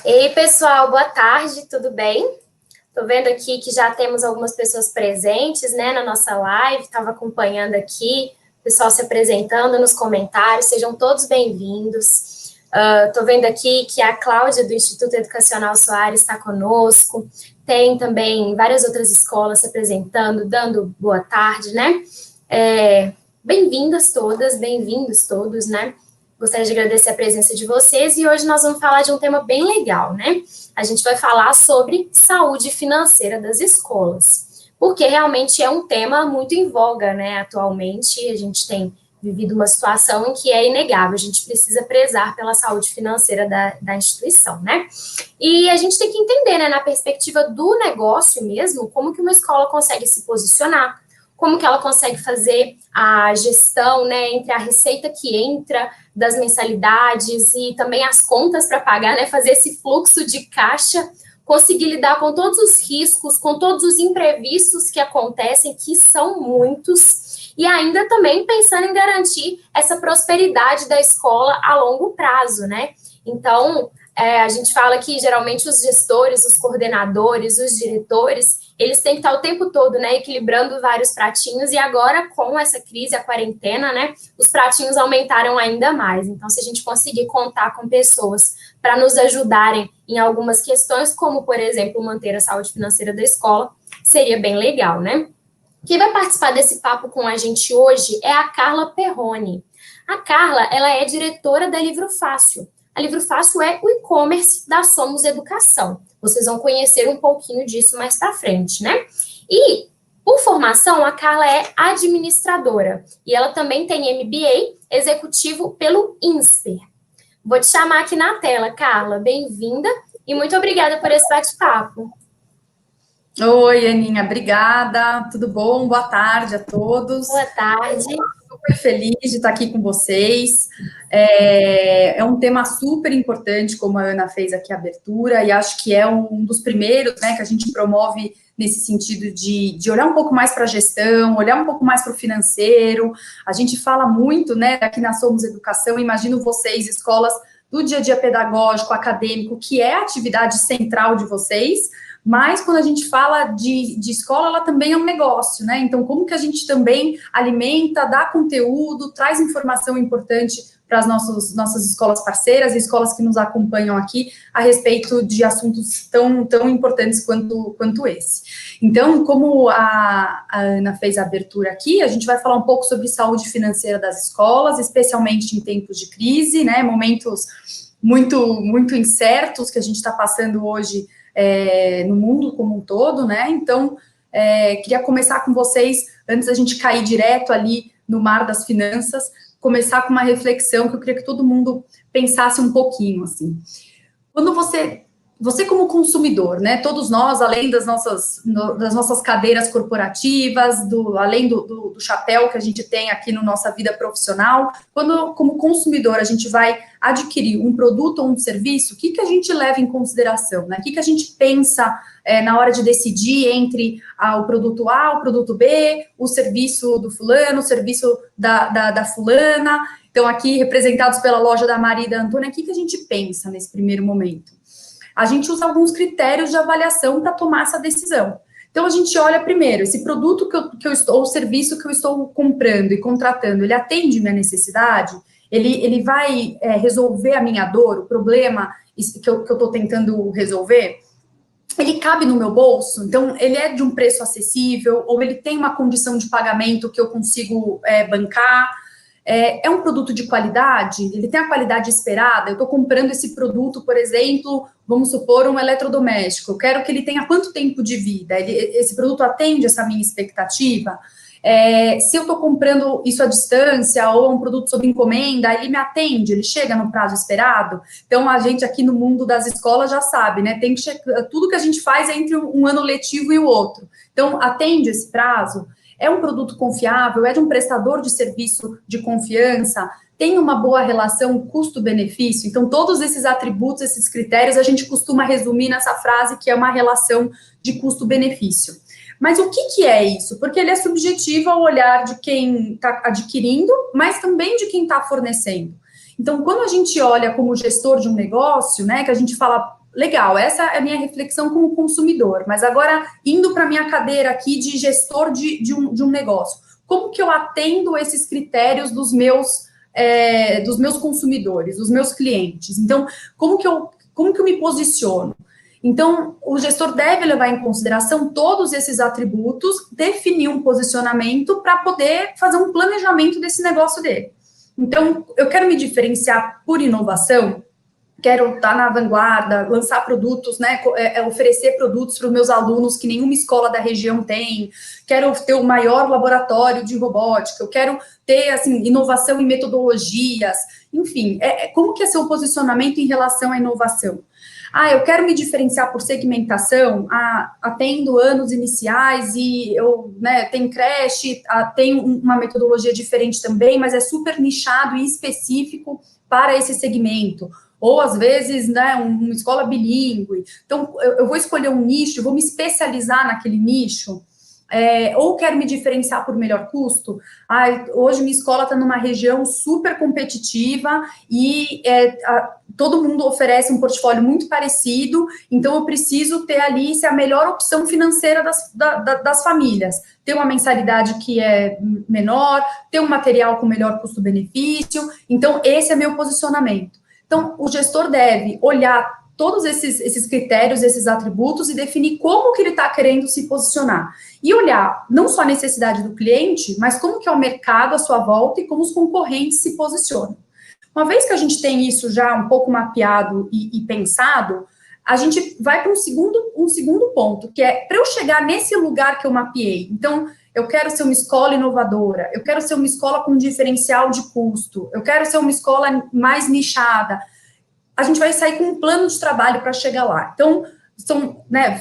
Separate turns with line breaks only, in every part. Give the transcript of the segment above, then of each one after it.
Ei, pessoal, boa tarde, tudo bem? Tô vendo aqui que já temos algumas pessoas presentes, né, na nossa live, estava acompanhando aqui, o pessoal se apresentando nos comentários, sejam todos bem-vindos. Tô vendo aqui que a Cláudia, do Instituto Educacional Soares, está conosco, tem também várias outras escolas se apresentando, dando boa tarde, né? Bem-vindas todas, bem-vindos todos, né? Gostaria de agradecer a presença de vocês e hoje nós vamos falar de um tema bem legal, né? A gente vai falar sobre saúde financeira das escolas, porque realmente é um tema muito em voga, né? Atualmente a gente tem vivido uma situação em que é inegável, a gente precisa prezar pela saúde financeira da instituição, né? E a gente tem que entender, né, na perspectiva do negócio mesmo, como que uma escola consegue se posicionar, como que ela consegue fazer a gestão, né, entre a receita que entra das mensalidades e também as contas para pagar, né, fazer esse fluxo de caixa, conseguir lidar com todos os riscos, com todos os imprevistos que acontecem, que são muitos, e ainda também pensando em garantir essa prosperidade da escola a longo prazo, né? Então, a gente fala que geralmente os gestores, os coordenadores, os diretores, eles têm que estar o tempo todo, né, equilibrando vários pratinhos, e agora com essa crise, a quarentena, né, os pratinhos aumentaram ainda mais. Então, se a gente conseguir contar com pessoas para nos ajudarem em algumas questões, como, por exemplo, manter a saúde financeira da escola, seria bem legal, né? Quem vai participar desse papo com a gente hoje é a Carla Perrone. A Carla, ela é diretora da Livro Fácil. A Livro Fácil é o e-commerce da Somos Educação. Vocês vão conhecer um pouquinho disso mais para frente, né? E, por formação, a Carla é administradora. E ela também tem MBA executivo pelo INSPER. Vou te chamar aqui na tela, Carla. Bem-vinda e muito obrigada por esse bate-papo.
Oi, Aninha, obrigada. Tudo bom? Boa tarde a todos.
Boa tarde.
Super feliz de estar aqui com vocês. É um tema super importante, como a Ana fez aqui a abertura, e acho que é um dos primeiros, né, que a gente promove nesse sentido de olhar um pouco mais para a gestão, olhar um pouco mais para o financeiro. A gente fala muito, né, aqui na Somos Educação, imagino vocês, escolas do dia a dia pedagógico, acadêmico, que é a atividade central de vocês, mas quando a gente fala de escola, ela também é um negócio, né? Então, como que a gente também alimenta, dá conteúdo, traz informação importante para as nossas escolas parceiras e escolas que nos acompanham aqui a respeito de assuntos tão importantes quanto esse. Então, como a Ana fez a abertura aqui, a gente vai falar um pouco sobre saúde financeira das escolas, especialmente em tempos de crise, né? Momentos muito incertos que a gente está passando hoje no mundo como um todo, né? Então, queria começar com vocês, antes da gente cair direto ali no mar das finanças, começar com uma reflexão que eu queria que todo mundo pensasse um pouquinho, assim. Quando você como consumidor, né, todos nós, além das nossas cadeiras corporativas, além do chapéu que a gente tem aqui na nossa vida profissional, quando, como consumidor, a gente vai adquirir um produto ou um serviço, o que a gente leva em consideração, né? O que a gente pensa na hora de decidir entre o produto A, o produto B, o serviço do fulano, o serviço da fulana. Então, aqui, representados pela loja da Maria e da Antônia, o que a gente pensa nesse primeiro momento? A gente usa alguns critérios de avaliação para tomar essa decisão. Então, a gente olha primeiro, esse produto que eu estou, o serviço que eu estou comprando e contratando, ele atende minha necessidade? Ele vai resolver a minha dor, o problema que eu estou tentando resolver? Ele cabe no meu bolso? Então, ele é de um preço acessível? Ou ele tem uma condição de pagamento que eu consigo bancar? É um produto de qualidade? Ele tem a qualidade esperada? Eu estou comprando esse produto, por exemplo, vamos supor, um eletrodoméstico. Eu quero que ele tenha quanto tempo de vida? Esse produto atende essa minha expectativa? Se eu estou comprando isso à distância ou um produto sob encomenda, ele me atende? Ele chega no prazo esperado? Então, a gente aqui no mundo das escolas já sabe, né? Tem que checar, tudo que a gente faz é entre um ano letivo e o outro. Então, atende esse prazo? É um produto confiável? É de um prestador de serviço de confiança? Tem uma boa relação custo-benefício? Então, todos esses atributos, esses critérios, a gente costuma resumir nessa frase que é uma relação de custo-benefício. Mas o que é isso? Porque ele é subjetivo ao olhar de quem está adquirindo, mas também de quem está fornecendo. Então, quando a gente olha como gestor de um negócio, né, que a gente fala legal, essa é a minha reflexão como consumidor, mas agora, indo para a minha cadeira aqui de gestor de um negócio, como que eu atendo esses critérios dos meus consumidores, dos meus clientes? Então, como que eu me posiciono? Então, o gestor deve levar em consideração todos esses atributos, definir um posicionamento para poder fazer um planejamento desse negócio dele. Então, eu quero me diferenciar por inovação, quero estar na vanguarda, lançar produtos, né, oferecer produtos para os meus alunos que nenhuma escola da região tem, quero ter o maior laboratório de robótica, eu quero ter, assim, inovação em metodologias, enfim, como que é seu posicionamento em relação à inovação? Eu quero me diferenciar por segmentação, atendo anos iniciais e eu, né, tenho creche, tenho uma metodologia diferente também, mas é super nichado e específico para esse segmento. Ou, às vezes, né, uma escola bilíngue. Então, eu vou escolher um nicho, vou me especializar naquele nicho, ou quero me diferenciar por melhor custo. Hoje minha escola está numa região super competitiva e todo mundo oferece um portfólio muito parecido, então eu preciso ter ali, ser a melhor opção financeira das famílias. Ter uma mensalidade que é menor, ter um material com melhor custo-benefício. Então, esse é meu posicionamento. Então, o gestor deve olhar todos esses critérios, esses atributos e definir como que ele está querendo se posicionar. E olhar não só a necessidade do cliente, mas como que é o mercado à sua volta e como os concorrentes se posicionam. Uma vez que a gente tem isso já um pouco mapeado e pensado, a gente vai para um segundo ponto, que é para eu chegar nesse lugar que eu mapeei. Então, eu quero ser uma escola inovadora, eu quero ser uma escola com diferencial de custo, eu quero ser uma escola mais nichada. A gente vai sair com um plano de trabalho para chegar lá. Então,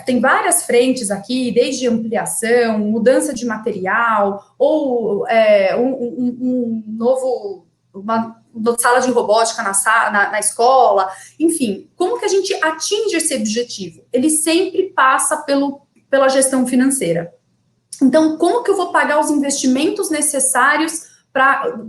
tem várias frentes aqui, desde ampliação, mudança de material, ou uma sala de robótica na escola, enfim, como que a gente atinge esse objetivo? Ele sempre passa pela gestão financeira. Então, como que eu vou pagar os investimentos necessários para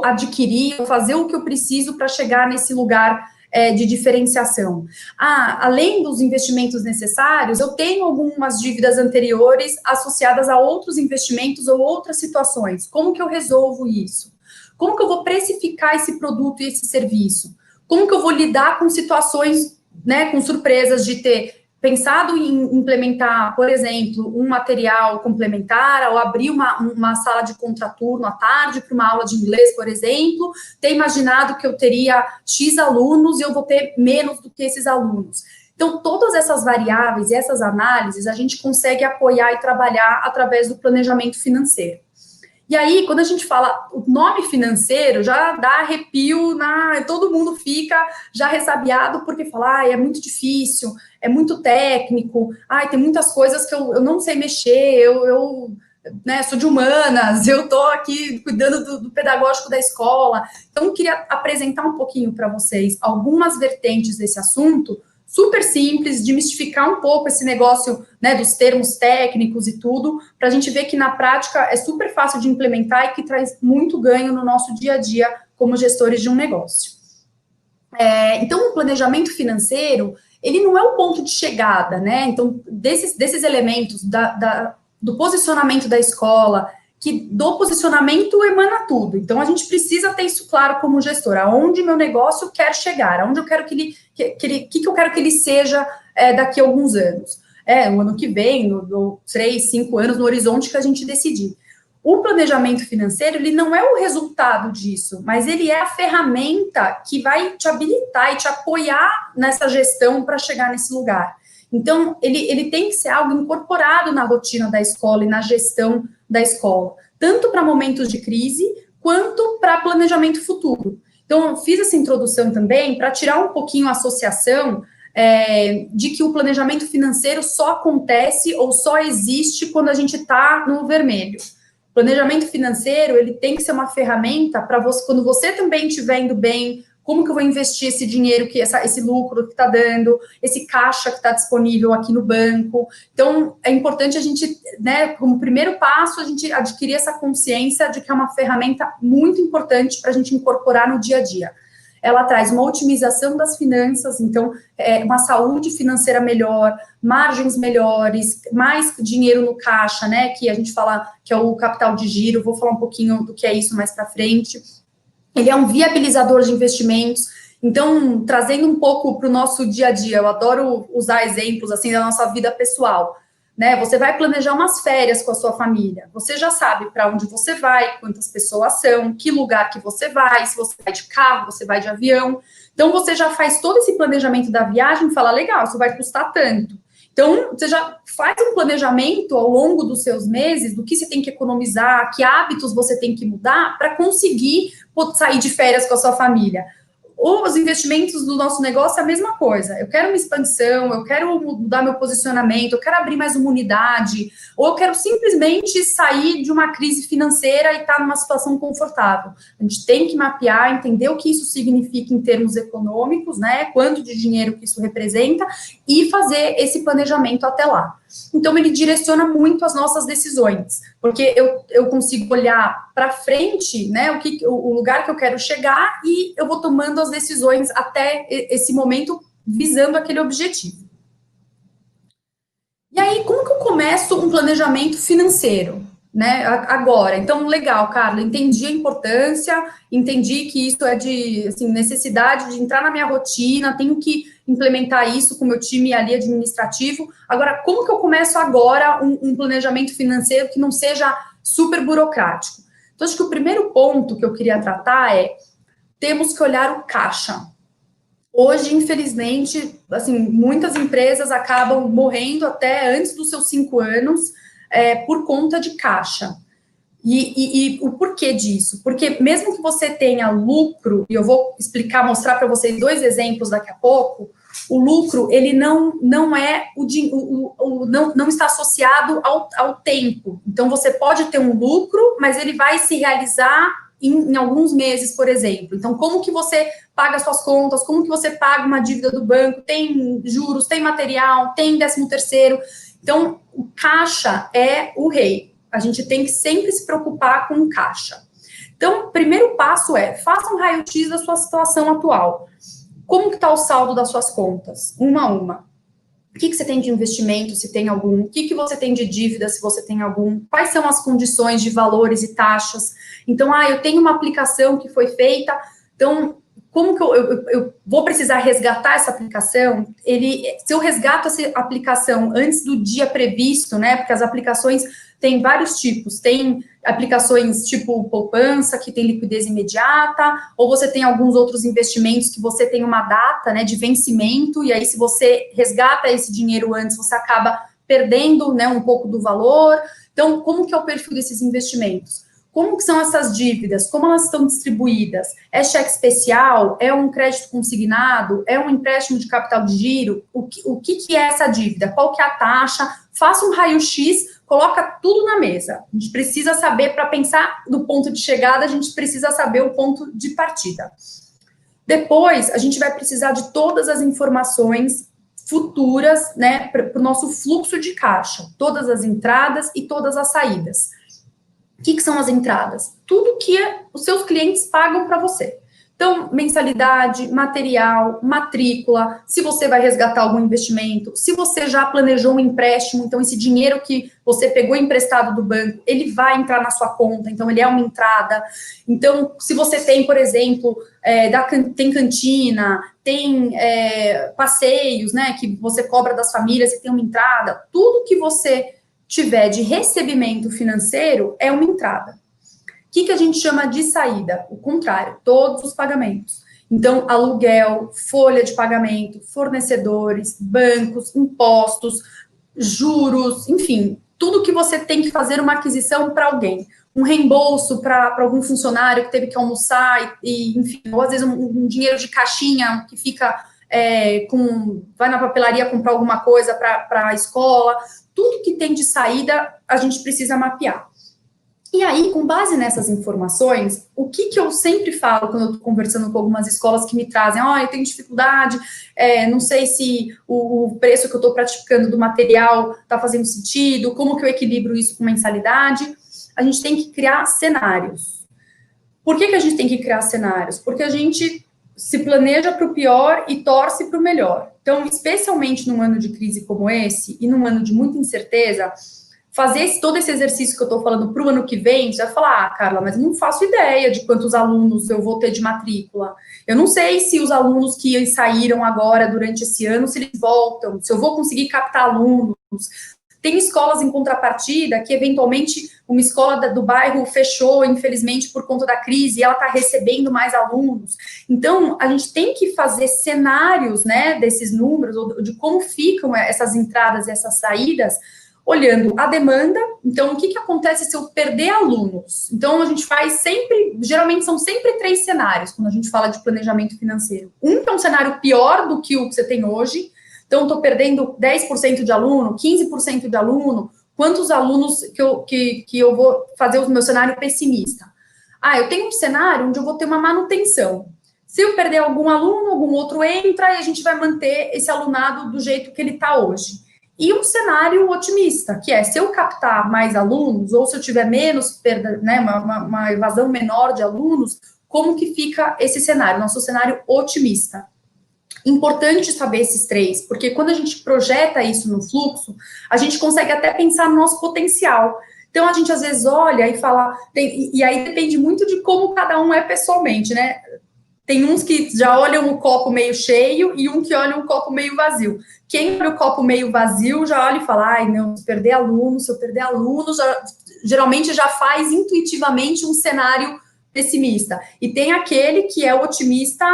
adquirir, fazer o que eu preciso para chegar nesse lugar de diferenciação? Além dos investimentos necessários, eu tenho algumas dívidas anteriores associadas a outros investimentos ou outras situações. Como que eu resolvo isso? Como que eu vou precificar esse produto e esse serviço? Como que eu vou lidar com situações, né, com surpresas de ter pensado em implementar, por exemplo, um material complementar, ou abrir uma sala de contraturno à tarde para uma aula de inglês, por exemplo, ter imaginado que eu teria X alunos e eu vou ter menos do que esses alunos. Então, todas essas variáveis e essas análises a gente consegue apoiar e trabalhar através do planejamento financeiro. E aí, quando a gente fala o nome financeiro, já dá arrepio, todo mundo fica já ressabiado, porque fala, é muito difícil, é muito técnico, tem muitas coisas que eu não sei mexer, eu sou de humanas, eu estou aqui cuidando do pedagógico da escola. Então, eu queria apresentar um pouquinho para vocês algumas vertentes desse assunto, super simples, demistificar um pouco esse negócio, né, dos termos técnicos e tudo, para a gente ver que na prática é super fácil de implementar e que traz muito ganho no nosso dia a dia como gestores de um negócio. Então, o planejamento financeiro, ele não é o ponto de chegada, né? Então, desses elementos do posicionamento da escola, que do posicionamento emana tudo. Então, a gente precisa ter isso claro como gestor, aonde meu negócio quer chegar, aonde eu quero que eu quero que ele seja daqui a alguns anos. No ano que vem, no 3, 5 anos, no horizonte que a gente decidir. O planejamento financeiro, ele não é o resultado disso, mas ele é a ferramenta que vai te habilitar e te apoiar nessa gestão para chegar nesse lugar. Então, ele tem que ser algo incorporado na rotina da escola e na gestão da escola, tanto para momentos de crise, quanto para planejamento futuro. Então, eu fiz essa introdução também para tirar um pouquinho a associação de que o planejamento financeiro só acontece ou só existe quando a gente está no vermelho. O planejamento financeiro, ele tem que ser uma ferramenta para você, quando você também estiver indo bem, como que eu vou investir esse dinheiro, esse lucro que está dando, esse caixa que está disponível aqui no banco. Então, é importante a gente, né, como primeiro passo, a gente adquirir essa consciência de que é uma ferramenta muito importante para a gente incorporar no dia a dia. ela traz uma otimização das finanças, então, uma saúde financeira melhor, margens melhores, mais dinheiro no caixa, né, que a gente fala que é o capital de giro, vou falar um pouquinho do que é isso mais para frente. Ele é um viabilizador de investimentos, então, trazendo um pouco para o nosso dia a dia, eu adoro usar exemplos, assim, da nossa vida pessoal, né, você vai planejar umas férias com a sua família, você já sabe para onde você vai, quantas pessoas são, que lugar que você vai, se você vai de carro, você vai de avião, então você já faz todo esse planejamento da viagem e fala, legal, isso vai custar tanto. Então, você já faz um planejamento ao longo dos seus meses do que você tem que economizar, que hábitos você tem que mudar para conseguir sair de férias com a sua família. Os investimentos do nosso negócio é a mesma coisa. Eu quero uma expansão, eu quero mudar meu posicionamento, eu quero abrir mais uma unidade, ou eu quero simplesmente sair de uma crise financeira e estar numa situação confortável. A gente tem que mapear, entender o que isso significa em termos econômicos, né? Quanto de dinheiro que isso representa, e fazer esse planejamento até lá. Então, ele direciona muito as nossas decisões, porque eu consigo olhar para frente, né, o lugar que eu quero chegar, e eu vou tomando as decisões até esse momento, visando aquele objetivo. E aí, como que eu começo um planejamento financeiro, né, agora? Então, legal, Carla, entendi a importância, entendi que isso é de, assim, necessidade de entrar na minha rotina, tenho que implementar isso com o meu time ali administrativo. Agora, como que eu começo agora um planejamento financeiro que não seja super burocrático? Então, acho que o primeiro ponto que eu queria tratar é, temos que olhar o caixa. Hoje, infelizmente, assim, muitas empresas acabam morrendo até antes dos seus 5 anos por conta de caixa. E o porquê disso? Porque mesmo que você tenha lucro, e eu vou explicar, mostrar para vocês 2 exemplos daqui a pouco, o lucro, ele não é não está associado ao tempo. Então, você pode ter um lucro, mas ele vai se realizar em alguns meses, por exemplo. Então, como que você paga suas contas, como que você paga uma dívida do banco, tem juros, tem material, tem 13º. Então, o caixa é o rei. A gente tem que sempre se preocupar com o caixa. Então, o primeiro passo é, faça um raio-x da sua situação atual. Como que está o saldo das suas contas? Uma a uma. O que você tem de investimento, se tem algum? O que você tem de dívida, se você tem algum? Quais são as condições de valores e taxas? Então, eu tenho uma aplicação que foi feita, então, como que eu vou precisar resgatar essa aplicação? Se eu resgato essa aplicação antes do dia previsto, né, porque as aplicações tem vários tipos, tem aplicações tipo poupança, que tem liquidez imediata, ou você tem alguns outros investimentos que você tem uma data, né, de vencimento, e aí se você resgata esse dinheiro antes, você acaba perdendo, né, um pouco do valor. Então, como que é o perfil desses investimentos? Como que são essas dívidas? Como elas estão distribuídas? É cheque especial? É um crédito consignado? É um empréstimo de capital de giro? O que é essa dívida? Qual que é a taxa? Faça um raio-x, coloca tudo na mesa. A gente precisa saber, para pensar no ponto de chegada, a gente precisa saber o ponto de partida. Depois, a gente vai precisar de todas as informações futuras, né, para o nosso fluxo de caixa. Todas as entradas e todas as saídas. O que são as entradas? Tudo que os seus clientes pagam para você. Então, mensalidade, material, matrícula, se você vai resgatar algum investimento, se você já planejou um empréstimo, então esse dinheiro que você pegou emprestado do banco, ele vai entrar na sua conta, então ele é uma entrada. Então, se você tem, por exemplo, tem cantina, tem passeios, né, que você cobra das famílias e tem uma entrada, tudo que você tiver de recebimento financeiro é uma entrada. O que a gente chama de saída? O contrário, todos os pagamentos. Então, aluguel, folha de pagamento, fornecedores, bancos, impostos, juros, enfim, tudo que você tem que fazer uma aquisição para alguém. Um reembolso para algum funcionário que teve que almoçar, enfim, ou às vezes um dinheiro de caixinha que fica vai na papelaria comprar alguma coisa para a escola. Tudo que tem de saída, a gente precisa mapear. E aí, com base nessas informações, o que eu sempre falo quando eu estou conversando com algumas escolas que me trazem, eu tenho dificuldade, não sei se o preço que eu estou praticando do material está fazendo sentido, como que eu equilibro isso com mensalidade? A gente tem que criar cenários. Por que a gente tem que criar cenários? Porque a gente se planeja para o pior e torce para o melhor. Então, especialmente num ano de crise como esse, e num ano de muita incerteza, fazer todo esse exercício que eu estou falando para o ano que vem, você vai falar, Carla, mas não faço ideia de quantos alunos eu vou ter de matrícula. Eu não sei se os alunos que saíram agora durante esse ano, se eles voltam, se eu vou conseguir captar alunos. Tem escolas em contrapartida que, eventualmente, uma escola do bairro fechou, infelizmente, por conta da crise, e ela está recebendo mais alunos. Então, a gente tem que fazer cenários, né, desses números, ou de como ficam essas entradas e essas saídas, olhando a demanda. Então, o que acontece se eu perder alunos? Então, a gente faz sempre, geralmente são sempre 3 cenários, quando a gente fala de planejamento financeiro. Um que é um cenário pior do que o que você tem hoje. Então, estou perdendo 10% de aluno, 15% de aluno. Quantos alunos que eu vou fazer o meu cenário pessimista? Eu tenho um cenário onde eu vou ter uma manutenção. Se eu perder algum aluno, algum outro entra e a gente vai manter esse alunado do jeito que ele está hoje. E um cenário otimista, que é, se eu captar mais alunos, ou se eu tiver menos perda, né, uma evasão menor de alunos, como que fica esse cenário, nosso cenário otimista? Importante saber esses 3, porque quando a gente projeta isso no fluxo, a gente consegue até pensar no nosso potencial. Então, a gente às vezes olha e fala, e aí depende muito de como cada um é pessoalmente, né? Tem uns que já olham o copo meio cheio e um que olha o copo meio vazio. Quem olha o copo meio vazio já olha e fala, não, se eu perder alunos, geralmente já faz intuitivamente um cenário pessimista. E tem aquele que é otimista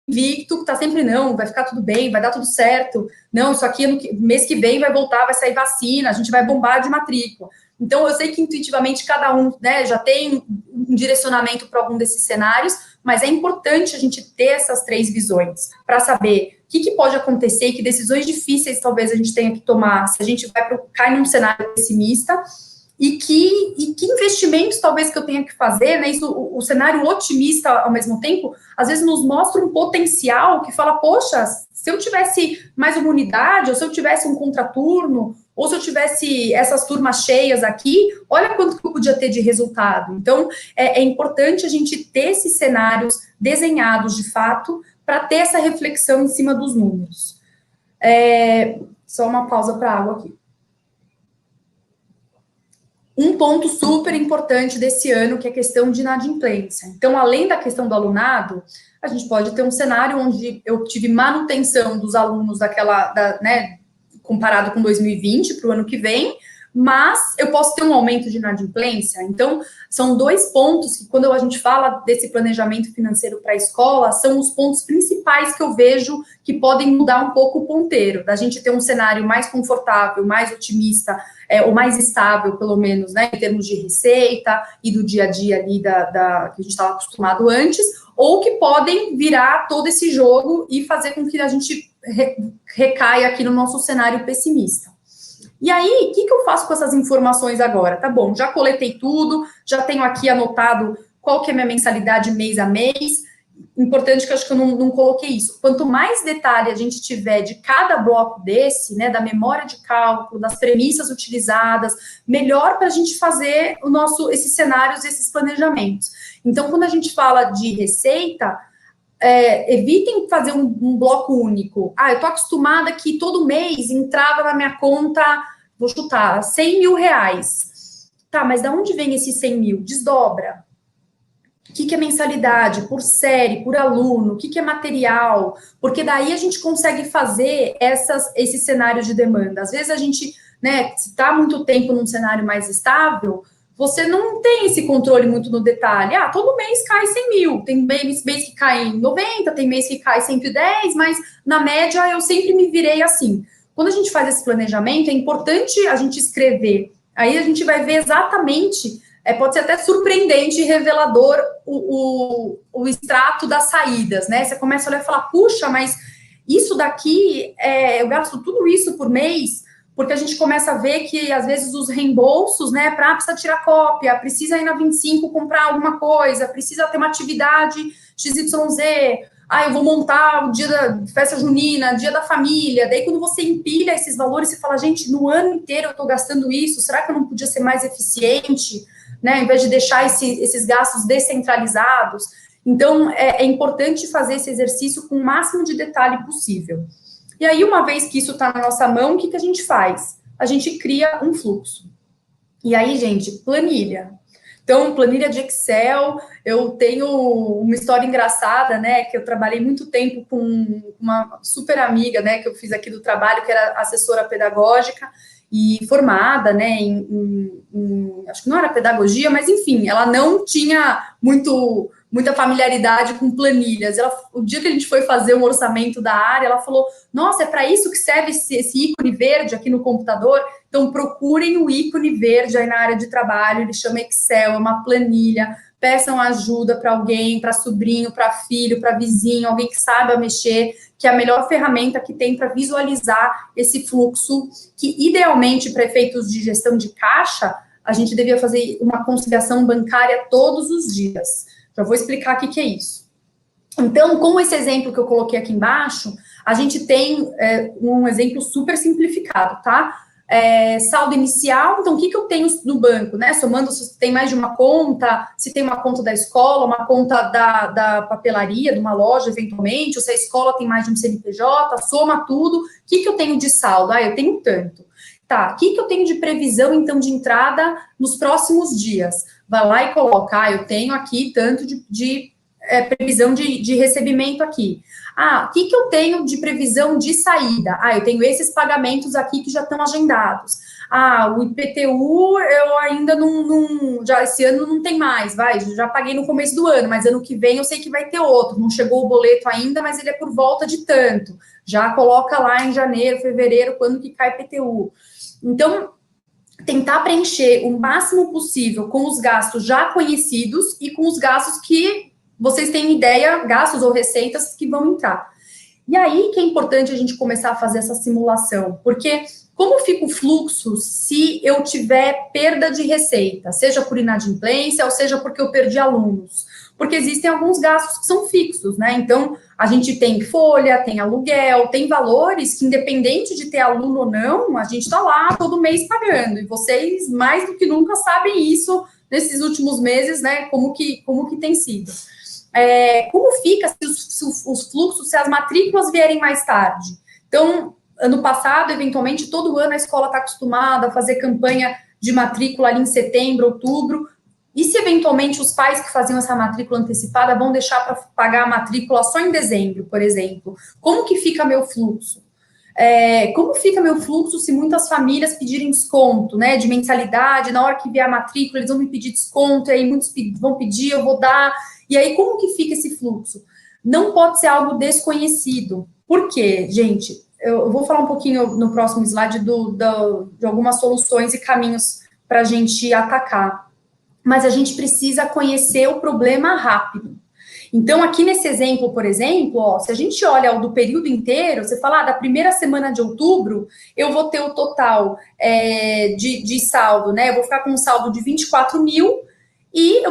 invicto, que tá sempre, não, vai ficar tudo bem, vai dar tudo certo, não, isso aqui mês que vem vai voltar, vai sair vacina, a gente vai bombar de matrícula. Então, eu sei que intuitivamente cada um, né, já tem um direcionamento para algum desses cenários, mas é importante a gente ter essas 3 visões para saber o que pode acontecer e que decisões difíceis talvez a gente tenha que tomar se a gente cai num cenário pessimista. E que investimentos talvez que eu tenha que fazer, né? Isso, o cenário otimista ao mesmo tempo, às vezes nos mostra um potencial que fala, poxa, se eu tivesse mais uma unidade, ou se eu tivesse um contraturno, ou se eu tivesse essas turmas cheias aqui, olha quanto que eu podia ter de resultado. Então, é importante a gente ter esses cenários desenhados de fato, para ter essa reflexão em cima dos números. Só uma pausa para a água aqui. Um ponto super importante desse ano, que é a questão de inadimplência. Então, além da questão do alunado, a gente pode ter um cenário onde eu tive manutenção dos alunos né, comparado com 2020 para o ano que vem, mas eu posso ter um aumento de inadimplência. Então, são 2 pontos que, quando a gente fala desse planejamento financeiro para a escola, são os pontos principais que eu vejo que podem mudar um pouco o ponteiro, da gente ter um cenário mais confortável, mais otimista, ou mais estável, pelo menos, né, em termos de receita e do dia a dia ali que a gente estava acostumado antes, ou que podem virar todo esse jogo e fazer com que a gente recaia aqui no nosso cenário pessimista. E aí, o que eu faço com essas informações agora? Tá bom, já coletei tudo, já tenho aqui anotado qual que é a minha mensalidade mês a mês. Importante que eu acho que eu não coloquei isso. Quanto mais detalhe a gente tiver de cada bloco desse, né, da memória de cálculo, das premissas utilizadas, melhor para a gente fazer esses cenários, esses planejamentos. Então, quando a gente fala de receita, evitem fazer um bloco único. Eu estou acostumada que todo mês entrava na minha conta, vou chutar, 100 mil reais. Tá, mas de onde vem esses 100 mil? Desdobra. O que é mensalidade? Por série, por aluno? O que é material? Porque daí a gente consegue fazer esses cenários de demanda. Às vezes a gente, né, se está muito tempo num cenário mais estável, você não tem esse controle muito no detalhe. Todo mês cai 100 mil, tem mês que cai 90, tem mês que cai 110, mas na média eu sempre me virei assim. Quando a gente faz esse planejamento, é importante a gente escrever. Aí a gente vai ver exatamente, pode ser até surpreendente e revelador o extrato das saídas, né? Você começa a olhar e falar, puxa, mas isso daqui, eu gasto tudo isso por mês, porque a gente começa a ver que, às vezes, os reembolsos, né, precisa tirar cópia, precisa ir na 25 comprar alguma coisa, precisa ter uma atividade XYZ, eu vou montar o dia da festa junina, dia da família, daí quando você empilha esses valores, você fala, gente, no ano inteiro eu estou gastando isso, será que eu não podia ser mais eficiente, né, ao invés de deixar esses gastos descentralizados? Então, é importante fazer esse exercício com o máximo de detalhe possível. E aí, uma vez que isso está na nossa mão, o que a gente faz? A gente cria um fluxo. E aí, gente, planilha. Então, planilha de Excel, eu tenho uma história engraçada, né, que eu trabalhei muito tempo com uma super amiga, né, que eu fiz aqui do trabalho, que era assessora pedagógica e formada, né, acho que não era pedagogia, mas enfim, ela não tinha muita familiaridade com planilhas. O dia que a gente foi fazer um orçamento da área, ela falou, nossa, é para isso que serve esse ícone verde aqui no computador? Então, procurem o ícone verde aí na área de trabalho, ele chama Excel, é uma planilha, peçam ajuda para alguém, para sobrinho, para filho, para vizinho, alguém que saiba mexer, que é a melhor ferramenta que tem para visualizar esse fluxo, que idealmente, para efeitos de gestão de caixa, a gente devia fazer uma conciliação bancária todos os dias. Já vou explicar o que é isso. Então, com esse exemplo que eu coloquei aqui embaixo, a gente tem um exemplo super simplificado, tá? Saldo inicial, então o que eu tenho no banco, né? Somando se tem mais de uma conta, se tem uma conta da escola, uma conta da papelaria, de uma loja, eventualmente, ou se a escola tem mais de um CNPJ, soma tudo, o que eu tenho de saldo? Eu tenho tanto. Tá, o que eu tenho de previsão, então, de entrada nos próximos dias? Vai lá e coloca, eu tenho aqui tanto de previsão de recebimento aqui. O que eu tenho de previsão de saída? Eu tenho esses pagamentos aqui que já estão agendados. O IPTU eu ainda já esse ano não tem mais, já paguei no começo do ano, mas ano que vem eu sei que vai ter outro, não chegou o boleto ainda, mas ele é por volta de tanto. Já coloca lá em janeiro, fevereiro, quando que cai IPTU. Então, tentar preencher o máximo possível com os gastos já conhecidos e com os gastos que vocês têm ideia, gastos ou receitas que vão entrar. E aí que é importante a gente começar a fazer essa simulação, porque como fica o fluxo se eu tiver perda de receita, seja por inadimplência ou seja porque eu perdi alunos? Porque existem alguns gastos que são fixos, né? Então, a gente tem folha, tem aluguel, tem valores que, independente de ter aluno ou não, a gente está lá todo mês pagando. E vocês, mais do que nunca, sabem isso nesses últimos meses, né? Como que tem sido. Como fica se os fluxos, se as matrículas vierem mais tarde? Então, ano passado, eventualmente, todo ano a escola está acostumada a fazer campanha de matrícula ali em setembro, outubro. E se, eventualmente, os pais que faziam essa matrícula antecipada vão deixar para pagar a matrícula só em dezembro, por exemplo? Como que fica meu fluxo? Como fica meu fluxo se muitas famílias pedirem desconto, né, de mensalidade, na hora que vier a matrícula, eles vão me pedir desconto, e aí muitos vão pedir, eu vou dar, e aí como que fica esse fluxo? Não pode ser algo desconhecido. Por quê, gente? Eu vou falar um pouquinho no próximo slide de algumas soluções e caminhos para a gente atacar. Mas a gente precisa conhecer o problema rápido. Então, aqui nesse exemplo, por exemplo, se a gente olha o do período inteiro, você fala, da primeira semana de outubro, eu vou ter o total de saldo, né? Eu vou ficar com um saldo de 24 mil e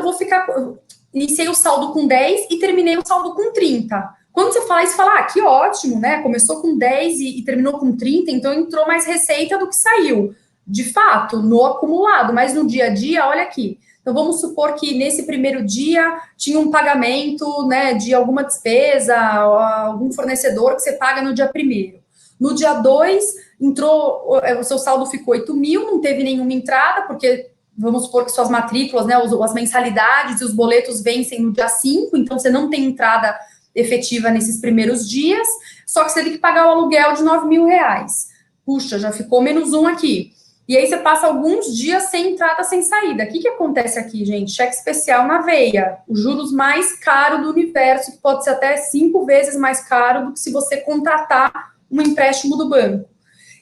iniciei o saldo com 10 e terminei o saldo com 30. Quando você fala isso, você fala, que ótimo, né? Começou com 10 e terminou com 30, então entrou mais receita do que saiu. De fato, no acumulado, mas no dia a dia, olha aqui. Então, vamos supor que nesse primeiro dia tinha um pagamento, né, de alguma despesa, algum fornecedor que você paga no dia 1º. No dia 2, entrou, o seu saldo ficou 8 mil, não teve nenhuma entrada, porque vamos supor que suas matrículas, né, as mensalidades e os boletos vencem no dia 5, então você não tem entrada efetiva nesses primeiros dias, só que você teve que pagar o aluguel de 9 mil reais. Puxa, já ficou menos um aqui. E aí você passa alguns dias sem entrada, sem saída. O que acontece aqui, gente? Cheque especial na veia. Os juros mais caros do universo, que pode ser até 5 vezes mais caro do que se você contratar um empréstimo do banco.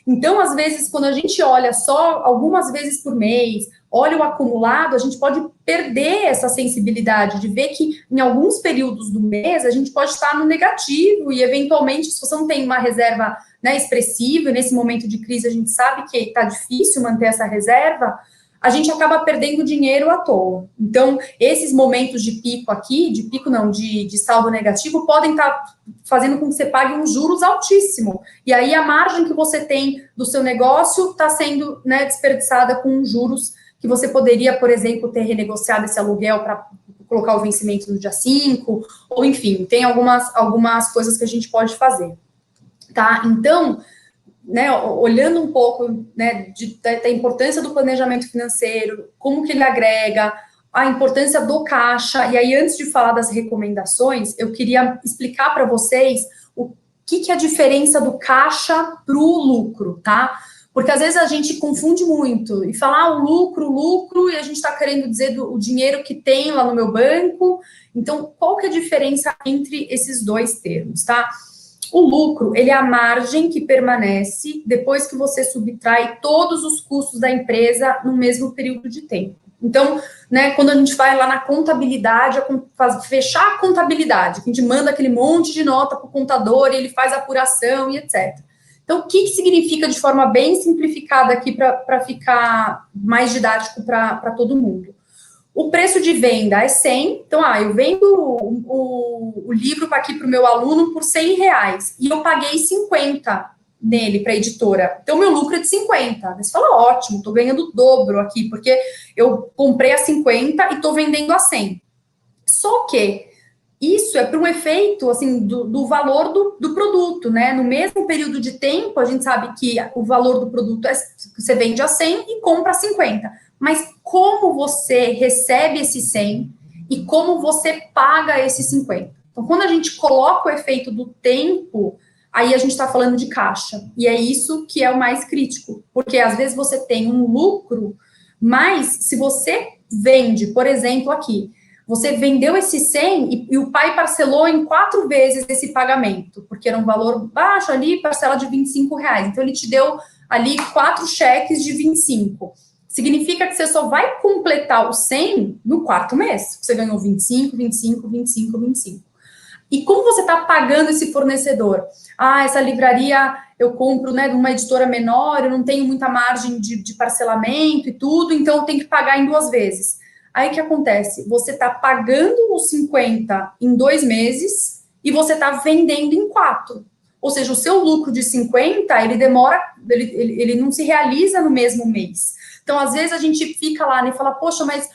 Então, às vezes, quando a gente olha só algumas vezes por mês, olha o acumulado, a gente pode perder essa sensibilidade de ver que em alguns períodos do mês a gente pode estar no negativo e, eventualmente, se você não tem uma reserva, né, expressiva, e nesse momento de crise a gente sabe que está difícil manter essa reserva, a gente acaba perdendo dinheiro à toa. Então, esses momentos de pico aqui, de saldo negativo, podem estar fazendo com que você pague um juros altíssimo. E aí a margem que você tem do seu negócio está sendo, né, desperdiçada com juros que você poderia, por exemplo, ter renegociado esse aluguel para colocar o vencimento no dia 5, ou enfim, tem algumas coisas que a gente pode fazer, tá? Então, né, olhando um pouco, né, da importância do planejamento financeiro, como que ele agrega, a importância do caixa, e aí antes de falar das recomendações, eu queria explicar para vocês o que é a diferença do caixa para o lucro, tá? Porque às vezes a gente confunde muito e fala o lucro, e a gente está querendo dizer o dinheiro que tem lá no meu banco. Então, qual que é a diferença entre esses dois termos, tá? O lucro, ele é a margem que permanece depois que você subtrai todos os custos da empresa no mesmo período de tempo. Então, né, quando a gente vai lá na contabilidade, fechar a contabilidade, a gente manda aquele monte de nota para o contador e ele faz a apuração e etc. Então, o que significa de forma bem simplificada aqui para ficar mais didático para todo mundo? O preço de venda é 100, então, eu vendo o livro aqui para o meu aluno por R$100 e eu paguei 50 nele para a editora. Então, meu lucro é de 50. Você fala, ótimo, estou ganhando o dobro aqui, porque eu comprei a 50 e estou vendendo a 100. Só que isso é para um efeito, assim, do valor do produto, né? No mesmo período de tempo, a gente sabe que o valor do produto você vende a 100 e compra a 50. Mas como você recebe esse 100 e como você paga esse 50? Então, quando a gente coloca o efeito do tempo, aí a gente está falando de caixa. E é isso que é o mais crítico. Porque, às vezes, você tem um lucro, mas se você vende, por exemplo, aqui, você vendeu esse 100 e o pai parcelou em 4 vezes esse pagamento, porque era um valor baixo ali, parcela de R$25. Então, ele te deu ali 4 cheques de 25. Significa que você só vai completar o 100 no 4º mês. Você ganhou 25, 25, 25, 25. E como você está pagando esse fornecedor? Essa livraria eu compro, né, de uma editora menor, eu não tenho muita margem de parcelamento e tudo, então eu tenho que pagar em 2 vezes. Aí o que acontece? Você está pagando os 50 em 2 meses e você está vendendo em 4. Ou seja, o seu lucro de 50, ele demora, ele não se realiza no mesmo mês. Então, às vezes, a gente fica lá, né, e fala, poxa, mas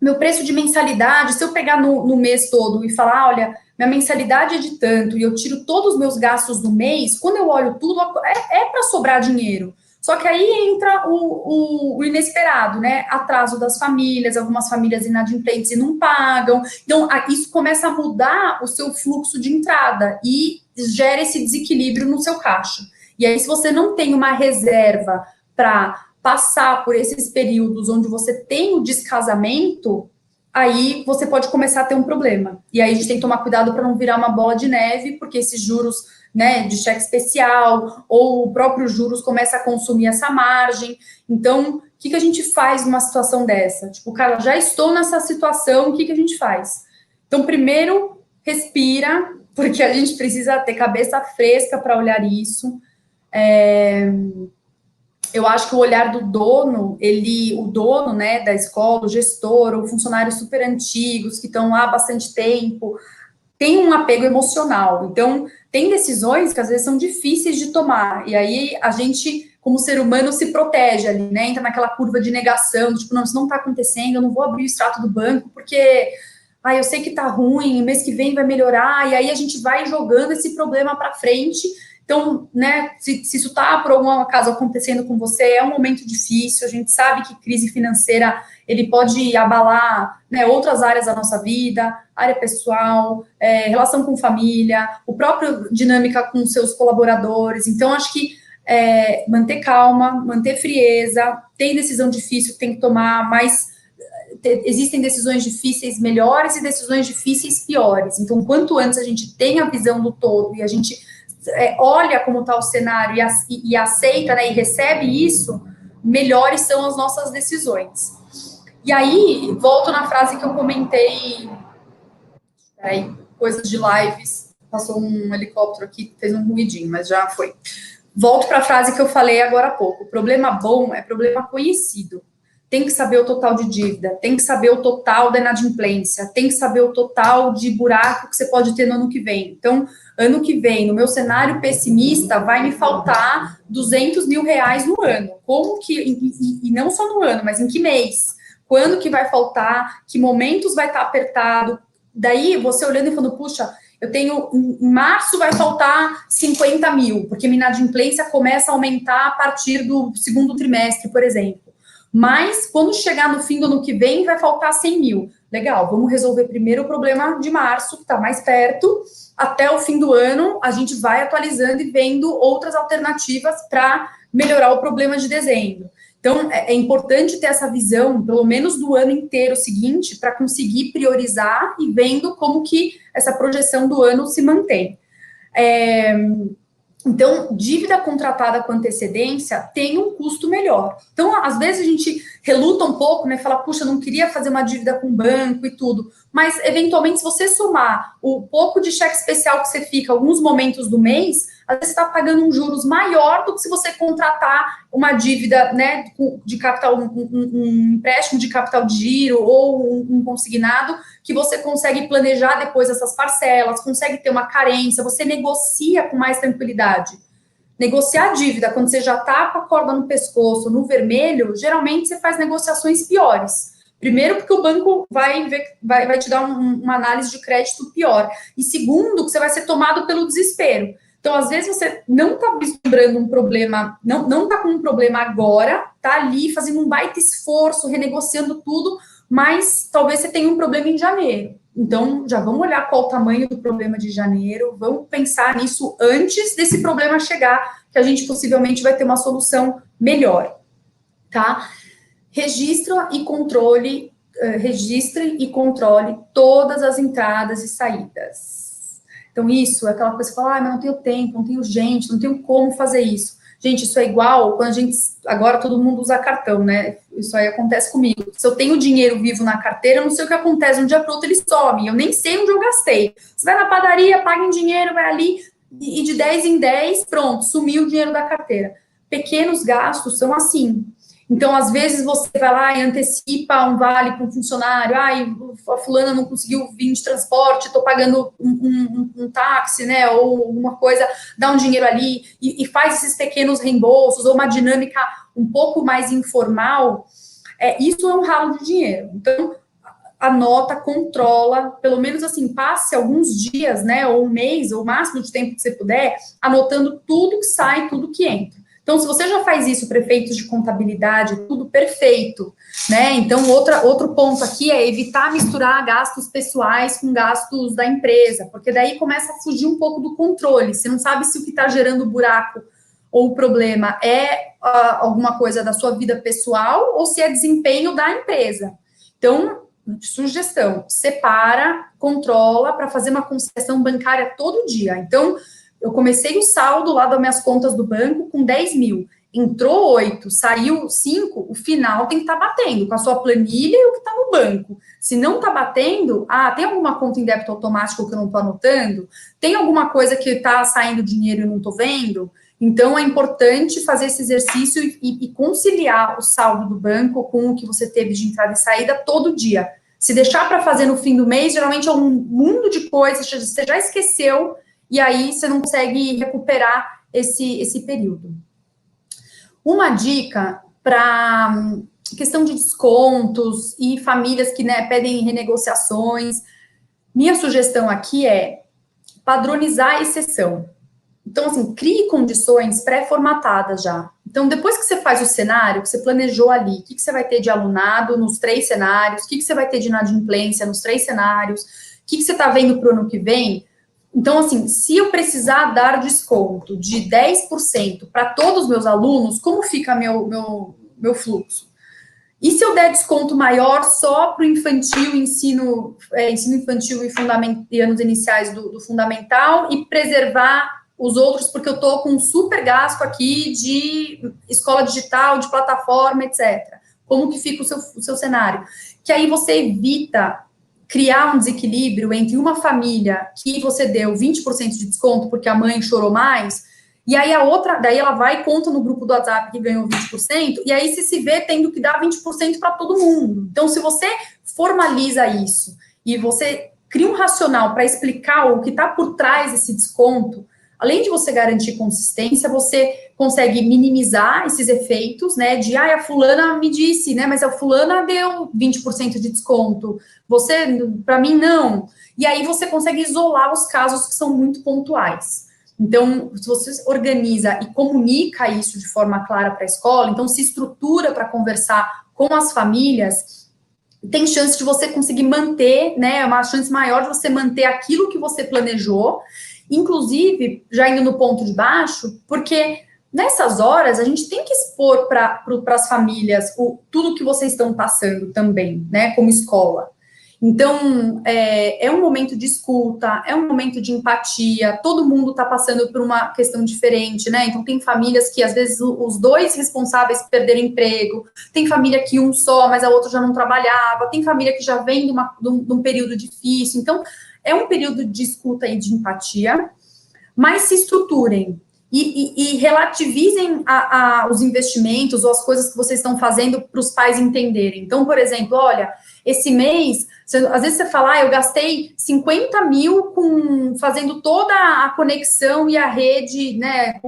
meu preço de mensalidade, se eu pegar no mês todo e falar, olha, minha mensalidade é de tanto, e eu tiro todos os meus gastos do mês, quando eu olho tudo, é para sobrar dinheiro. Só que aí entra o inesperado, né? Atraso das famílias, algumas famílias inadimplentes e não pagam. Então, isso começa a mudar o seu fluxo de entrada e gera esse desequilíbrio no seu caixa. E aí, se você não tem uma reserva para passar por esses períodos onde você tem o descasamento, aí você pode começar a ter um problema. E aí a gente tem que tomar cuidado para não virar uma bola de neve, porque esses juros, né, de cheque especial ou o próprio juros começa a consumir essa margem. Então, o que a gente faz numa situação dessa? Tipo, cara, já estou nessa situação, o que a gente faz? Então, primeiro, respira, porque a gente precisa ter cabeça fresca para olhar isso. Eu acho que o olhar do dono, o dono, né, da escola, o gestor, ou funcionários super antigos, que estão lá há bastante tempo, tem um apego emocional. Então, tem decisões que às vezes são difíceis de tomar, e aí a gente, como ser humano, se protege ali, né, entra naquela curva de negação, tipo, não, isso não está acontecendo, eu não vou abrir o extrato do banco, porque, eu sei que tá ruim, mês que vem vai melhorar, e aí a gente vai jogando esse problema para frente. Então, né, se isso está, por algum acaso, acontecendo com você, é um momento difícil, a gente sabe que crise financeira, ele pode abalar, né, outras áreas da nossa vida, área pessoal, relação com família, o próprio dinâmica com seus colaboradores. Então, acho que manter calma, manter frieza, tem decisão difícil que tem que tomar, mas existem decisões difíceis melhores e decisões difíceis piores. Então, quanto antes a gente tem a visão do todo e a gente olha como está o cenário e aceita, né, e recebe isso, melhores são as nossas decisões. E aí, volto na frase que eu comentei, coisas de lives, passou um helicóptero aqui, fez um ruidinho, mas já foi. Volto para a frase que eu falei agora há pouco, problema bom é problema conhecido. Tem que saber o total de dívida, tem que saber o total da inadimplência, tem que saber o total de buraco que você pode ter no ano que vem. Então, ano que vem, no meu cenário pessimista, vai me faltar R$200 mil no ano. Como que, e não só no ano, mas em que mês? quando que vai faltar, que momentos vai estar apertado. Daí, você olhando e falando, puxa, eu tenho, em março vai faltar 50 mil, porque minha inadimplência começa a aumentar a partir do segundo trimestre, por exemplo. Mas, quando chegar no fim do ano que vem, vai faltar 100 mil. Legal, vamos resolver primeiro o problema de março, que está mais perto. Até o fim do ano, a gente vai atualizando e vendo outras alternativas para melhorar o problema de dezembro. Então, é importante ter essa visão, pelo menos do ano inteiro seguinte, para conseguir priorizar e vendo como que essa projeção do ano se mantém. Então, dívida contratada com antecedência tem um custo melhor. Então, às vezes a gente reluta um pouco, né? Fala, puxa, não queria fazer uma dívida com o banco e tudo. Mas, eventualmente, se você somar o pouco de cheque especial que você fica alguns momentos do mês, às vezes você está pagando um juros maior do que se você contratar uma dívida, né, de capital, um empréstimo de capital de giro ou um consignado, que você consegue planejar depois essas parcelas, consegue ter uma carência, você negocia com mais tranquilidade. Negociar a dívida quando você já está com a corda no pescoço, no vermelho, geralmente você faz negociações piores. Primeiro, porque o banco vai te dar uma análise de crédito pior. E segundo, que você vai ser tomado pelo desespero. Então, às vezes, você não está vislumbrando um problema, não está com um problema agora, está ali fazendo um baita esforço, renegociando tudo, mas talvez você tenha um problema em janeiro. Então, já vamos olhar qual o tamanho do problema de janeiro, vamos pensar nisso antes desse problema chegar, que a gente possivelmente vai ter uma solução melhor, tá? Registre e controle todas as entradas e saídas. Então, isso é aquela coisa que fala, mas não tenho tempo, não tenho gente, não tenho como fazer isso. Gente, isso é igual quando agora todo mundo usa cartão, né? Isso aí acontece comigo. Se eu tenho dinheiro vivo na carteira, eu não sei o que acontece, de um dia para outro ele some, eu nem sei onde eu gastei. Você vai na padaria, paga em dinheiro, vai ali, e de 10 em 10, pronto, sumiu o dinheiro da carteira. Pequenos gastos são assim. Então, às vezes, você vai lá e antecipa um vale para um funcionário. A fulana não conseguiu vir de transporte, estou pagando um táxi, né, ou alguma coisa, dá um dinheiro ali e faz esses pequenos reembolsos, ou uma dinâmica um pouco mais informal. Isso é um ralo de dinheiro. Então, anota, controla, pelo menos assim, passe alguns dias, né, ou um mês, ou o máximo de tempo que você puder, anotando tudo que sai, tudo que entra. Então, se você já faz isso para efeitos de contabilidade, tudo perfeito, né? Então, outro ponto aqui é evitar misturar gastos pessoais com gastos da empresa, porque daí começa a fugir um pouco do controle. Você não sabe se o que está gerando buraco ou o problema é alguma coisa da sua vida pessoal ou se é desempenho da empresa. Então, sugestão, separa, controla para fazer uma concessão bancária todo dia. Então, eu comecei o saldo lá das minhas contas do banco com 10 mil. Entrou 8, saiu 5, o final tem que estar batendo com a sua planilha e o que está no banco. Se não está batendo, tem alguma conta em débito automático que eu não estou anotando? Tem alguma coisa que está saindo dinheiro e não estou vendo? Então, é importante fazer esse exercício e conciliar o saldo do banco com o que você teve de entrada e saída todo dia. Se deixar para fazer no fim do mês, geralmente é um mundo de coisas, você já esqueceu, e aí você não consegue recuperar esse período. Uma dica para questão de descontos e famílias que, né, pedem renegociações, minha sugestão aqui é padronizar a exceção. Então, assim, crie condições pré-formatadas já. Então, depois que você faz o cenário, que você planejou ali, o que você vai ter de alunado nos 3 cenários, o que você vai ter de inadimplência nos 3 cenários, o que você está vendo para o ano que vem. Então, assim, se eu precisar dar desconto de 10% para todos os meus alunos, como fica meu fluxo? E se eu der desconto maior só para o infantil, ensino infantil e anos iniciais do fundamental e preservar os outros, porque eu estou com um super gasto aqui de escola digital, de plataforma, etc. Como que fica o seu cenário? Que aí você evita criar um desequilíbrio entre uma família que você deu 20% de desconto porque a mãe chorou mais, e aí a outra, daí ela vai e conta no grupo do WhatsApp que ganhou 20%, e aí você se vê tendo que dar 20% para todo mundo. Então, se você formaliza isso e você cria um racional para explicar o que está por trás desse desconto, além de você garantir consistência, você consegue minimizar esses efeitos, né, de, a fulana me disse, né, mas a fulana deu 20% de desconto, você, para mim, não. E aí você consegue isolar os casos que são muito pontuais. Então, se você organiza e comunica isso de forma clara para a escola, então se estrutura para conversar com as famílias, tem chance de você conseguir manter, né, é uma chance maior de você manter aquilo que você planejou, inclusive, já indo no ponto de baixo, porque nessas horas a gente tem que expor para as famílias tudo que vocês estão passando também, né, como escola. Então, é um momento de escuta, é um momento de empatia, todo mundo está passando por uma questão diferente, né? Então, tem famílias que, às vezes, os dois responsáveis perderam emprego, tem família que um só, mas a outra já não trabalhava, tem família que já vem de um período difícil. Então, é um período de escuta e de empatia, mas se estruturem e relativizem os investimentos ou as coisas que vocês estão fazendo para os pais entenderem. Então, por exemplo, olha, esse mês, às vezes você fala, eu gastei 50 mil fazendo toda a conexão e a rede, né,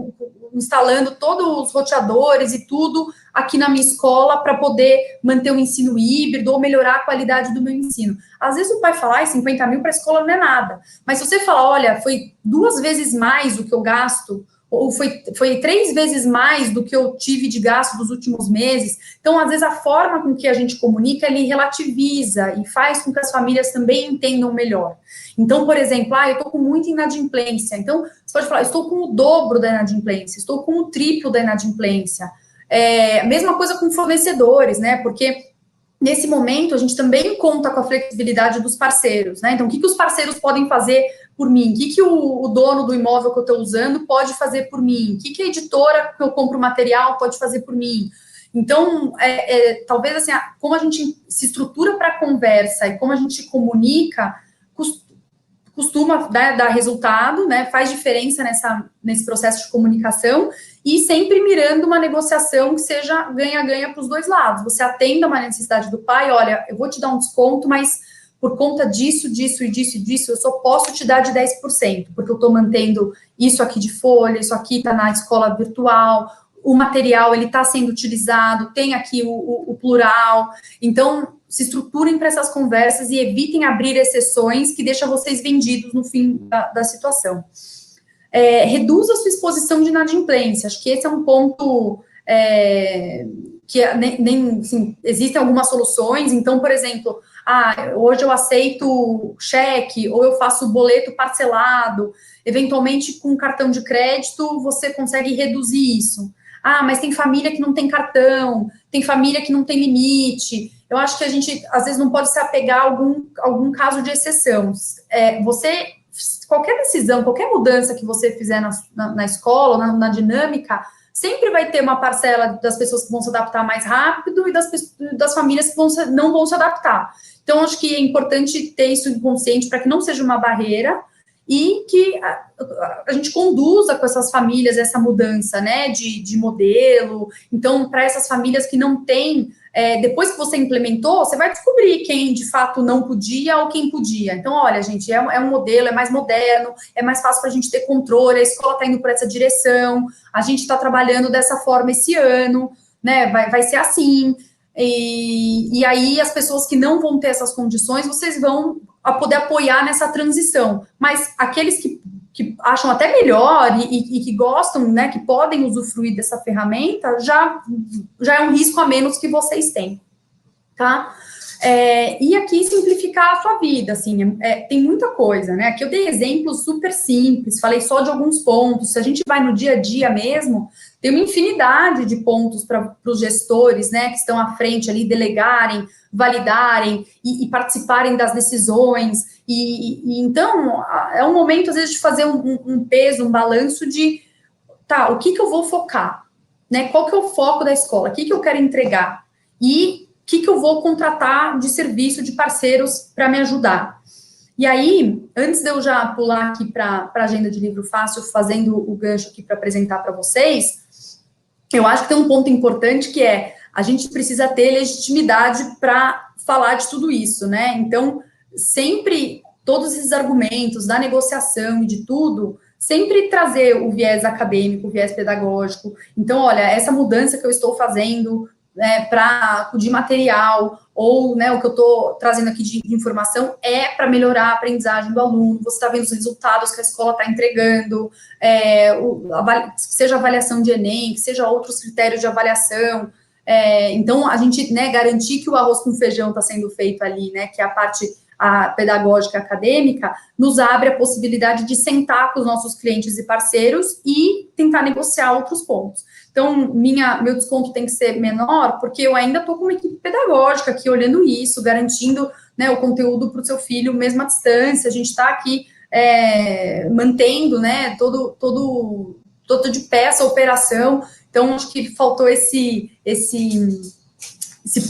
instalando todos os roteadores e tudo aqui na minha escola para poder manter o ensino híbrido ou melhorar a qualidade do meu ensino. Às vezes o pai fala, 50 mil para a escola não é nada. Mas se você falar, olha, foi 2 vezes mais do que eu gasto, ou foi 3 vezes mais do que eu tive de gasto dos últimos meses. Então, às vezes, a forma com que a gente comunica, ele relativiza e faz com que as famílias também entendam melhor. Então, por exemplo, eu estou com muita inadimplência. Então, você pode falar, estou com o dobro da inadimplência, estou com o triplo da inadimplência. Mesma coisa com fornecedores, né? Porque nesse momento, a gente também conta com a flexibilidade dos parceiros, né? Então, o que os parceiros podem fazer por mim? O que o dono do imóvel que eu estou usando pode fazer por mim? O que a editora que eu compro material pode fazer por mim? Então, talvez, assim, como a gente se estrutura para a conversa e como a gente comunica, costuma dar resultado, né? Faz diferença nesse processo de comunicação e sempre mirando uma negociação que seja ganha-ganha para os dois lados. Você atenda uma necessidade do pai, olha, eu vou te dar um desconto, mas por conta disso, disso e disso e disso, eu só posso te dar de 10%, porque eu estou mantendo isso aqui de folha, isso aqui está na escola virtual, o material, ele está sendo utilizado, tem aqui o plural. Então, se estruturem para essas conversas e evitem abrir exceções que deixam vocês vendidos no fim da situação. Reduza a sua exposição de inadimplência. Acho que esse é um ponto que assim, existem algumas soluções. Então, por exemplo, hoje eu aceito cheque ou eu faço boleto parcelado. Eventualmente, com cartão de crédito, você consegue reduzir isso. Mas tem família que não tem cartão, tem família que não tem limite. Eu acho que a gente, às vezes, não pode se apegar a algum caso de exceção. Qualquer decisão, qualquer mudança que você fizer na escola, na dinâmica, sempre vai ter uma parcela das pessoas que vão se adaptar mais rápido e das famílias que não vão se adaptar. Então, acho que é importante ter isso inconsciente para que não seja uma barreira e que a gente conduza com essas famílias essa mudança, né, de modelo. Então, para essas famílias que não têm, depois que você implementou, você vai descobrir quem de fato não podia ou quem podia. Então, olha, gente, é um modelo, é mais moderno, é mais fácil para a gente ter controle, a escola está indo por essa direção, a gente está trabalhando dessa forma esse ano, né, vai ser assim. E aí, as pessoas que não vão ter essas condições, vocês vão poder apoiar nessa transição. Mas aqueles que acham até melhor e que gostam, né, que podem usufruir dessa ferramenta, já é um risco a menos que vocês têm, tá? E aqui simplificar a sua vida, assim, tem muita coisa, né? Aqui eu dei exemplos super simples, falei só de alguns pontos. Se a gente vai no dia a dia mesmo, tem uma infinidade de pontos para os gestores, né, que estão à frente ali, delegarem, validarem e participarem das decisões. E então, é um momento, às vezes, de fazer um peso, um balanço de, o que eu vou focar? Né? Qual que é o foco da escola? O que eu quero entregar? E o que eu vou contratar de serviço, de parceiros para me ajudar? E aí, antes de eu já pular aqui para a agenda de livro fácil, fazendo o gancho aqui para apresentar para vocês, eu acho que tem um ponto importante que a gente precisa ter legitimidade para falar de tudo isso, né? Então, sempre, todos esses argumentos da negociação e de tudo, sempre trazer o viés acadêmico, o viés pedagógico. Então, olha, essa mudança que eu estou fazendo, né, de material, ou, né, o que eu estou trazendo aqui de informação é para melhorar a aprendizagem do aluno, você está vendo os resultados que a escola está entregando, seja avaliação de Enem, que seja outros critérios de avaliação. Então, a gente, né, garantir que o arroz com feijão está sendo feito ali, né, que é a parte pedagógica acadêmica, nos abre a possibilidade de sentar com os nossos clientes e parceiros e tentar negociar outros pontos. Então, meu desconto tem que ser menor, porque eu ainda estou com uma equipe pedagógica aqui olhando isso, garantindo, né, o conteúdo para o seu filho mesmo à distância. A gente está aqui mantendo, né, todo de pé essa operação. Então, acho que faltou esse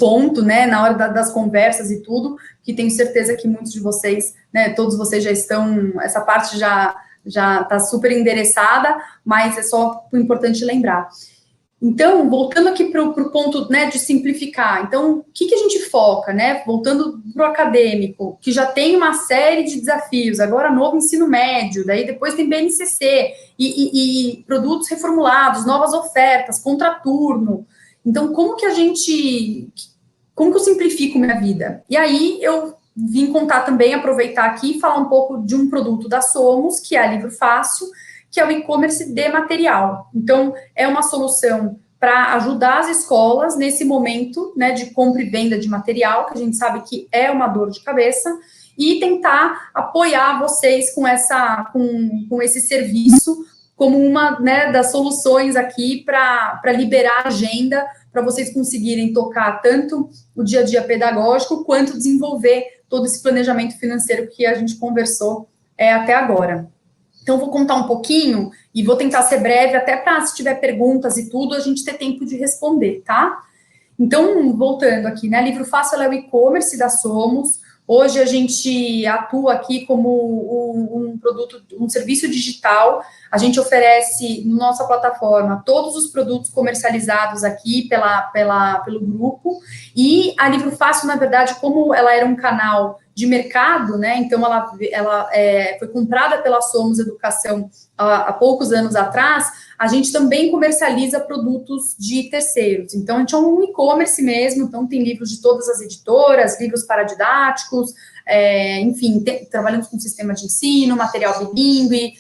ponto, né, na hora das conversas e tudo, que tenho certeza que muitos de vocês, né, todos vocês já estão, essa parte já está super endereçada, mas é só importante lembrar. Então, voltando aqui para o ponto, né, de simplificar, então, o que a gente foca, né, voltando para o acadêmico, que já tem uma série de desafios, agora novo ensino médio, daí depois tem BNCC, e produtos reformulados, novas ofertas, contraturno. Então, como que eu simplifico minha vida? E aí, eu vim contar também, aproveitar aqui e falar um pouco de um produto da Somos, que é a Livro Fácil, que é o e-commerce de material. Então, é uma solução para ajudar as escolas nesse momento, né, de compra e venda de material, que a gente sabe que é uma dor de cabeça, e tentar apoiar vocês com esse serviço como uma, né, das soluções aqui para liberar a agenda, para vocês conseguirem tocar tanto o dia a dia pedagógico, quanto desenvolver todo esse planejamento financeiro que a gente conversou até agora. Então, vou contar um pouquinho e vou tentar ser breve, até para, se tiver perguntas e tudo, a gente ter tempo de responder, tá? Então, voltando aqui, né? Livro Fácil é o e-commerce da Somos. Hoje a gente atua aqui como um serviço digital. A gente oferece, na nossa plataforma, todos os produtos comercializados aqui pelo grupo. E a Livro Fácil, na verdade, como ela era um canal de mercado, né? Então, ela foi comprada pela Somos Educação há poucos anos atrás. A gente também comercializa produtos de terceiros. Então, a gente é um e-commerce mesmo. Então, tem livros de todas as editoras, livros paradidáticos, enfim, trabalhamos com sistema de ensino, material bilíngue,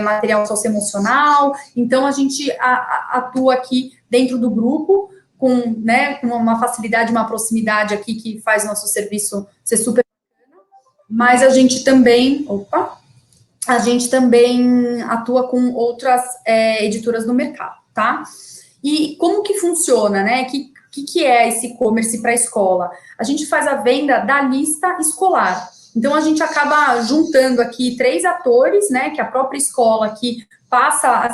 material socioemocional. Então, a gente atua aqui dentro do grupo com, né, com uma facilidade, uma proximidade aqui que faz nosso serviço ser super. Mas a gente também atua com outras editoras no mercado, tá? E como que funciona, né? Que é esse e-commerce para a escola? A gente faz a venda da lista escolar. Então, a gente acaba juntando aqui 3 atores, né? Que a própria escola que passa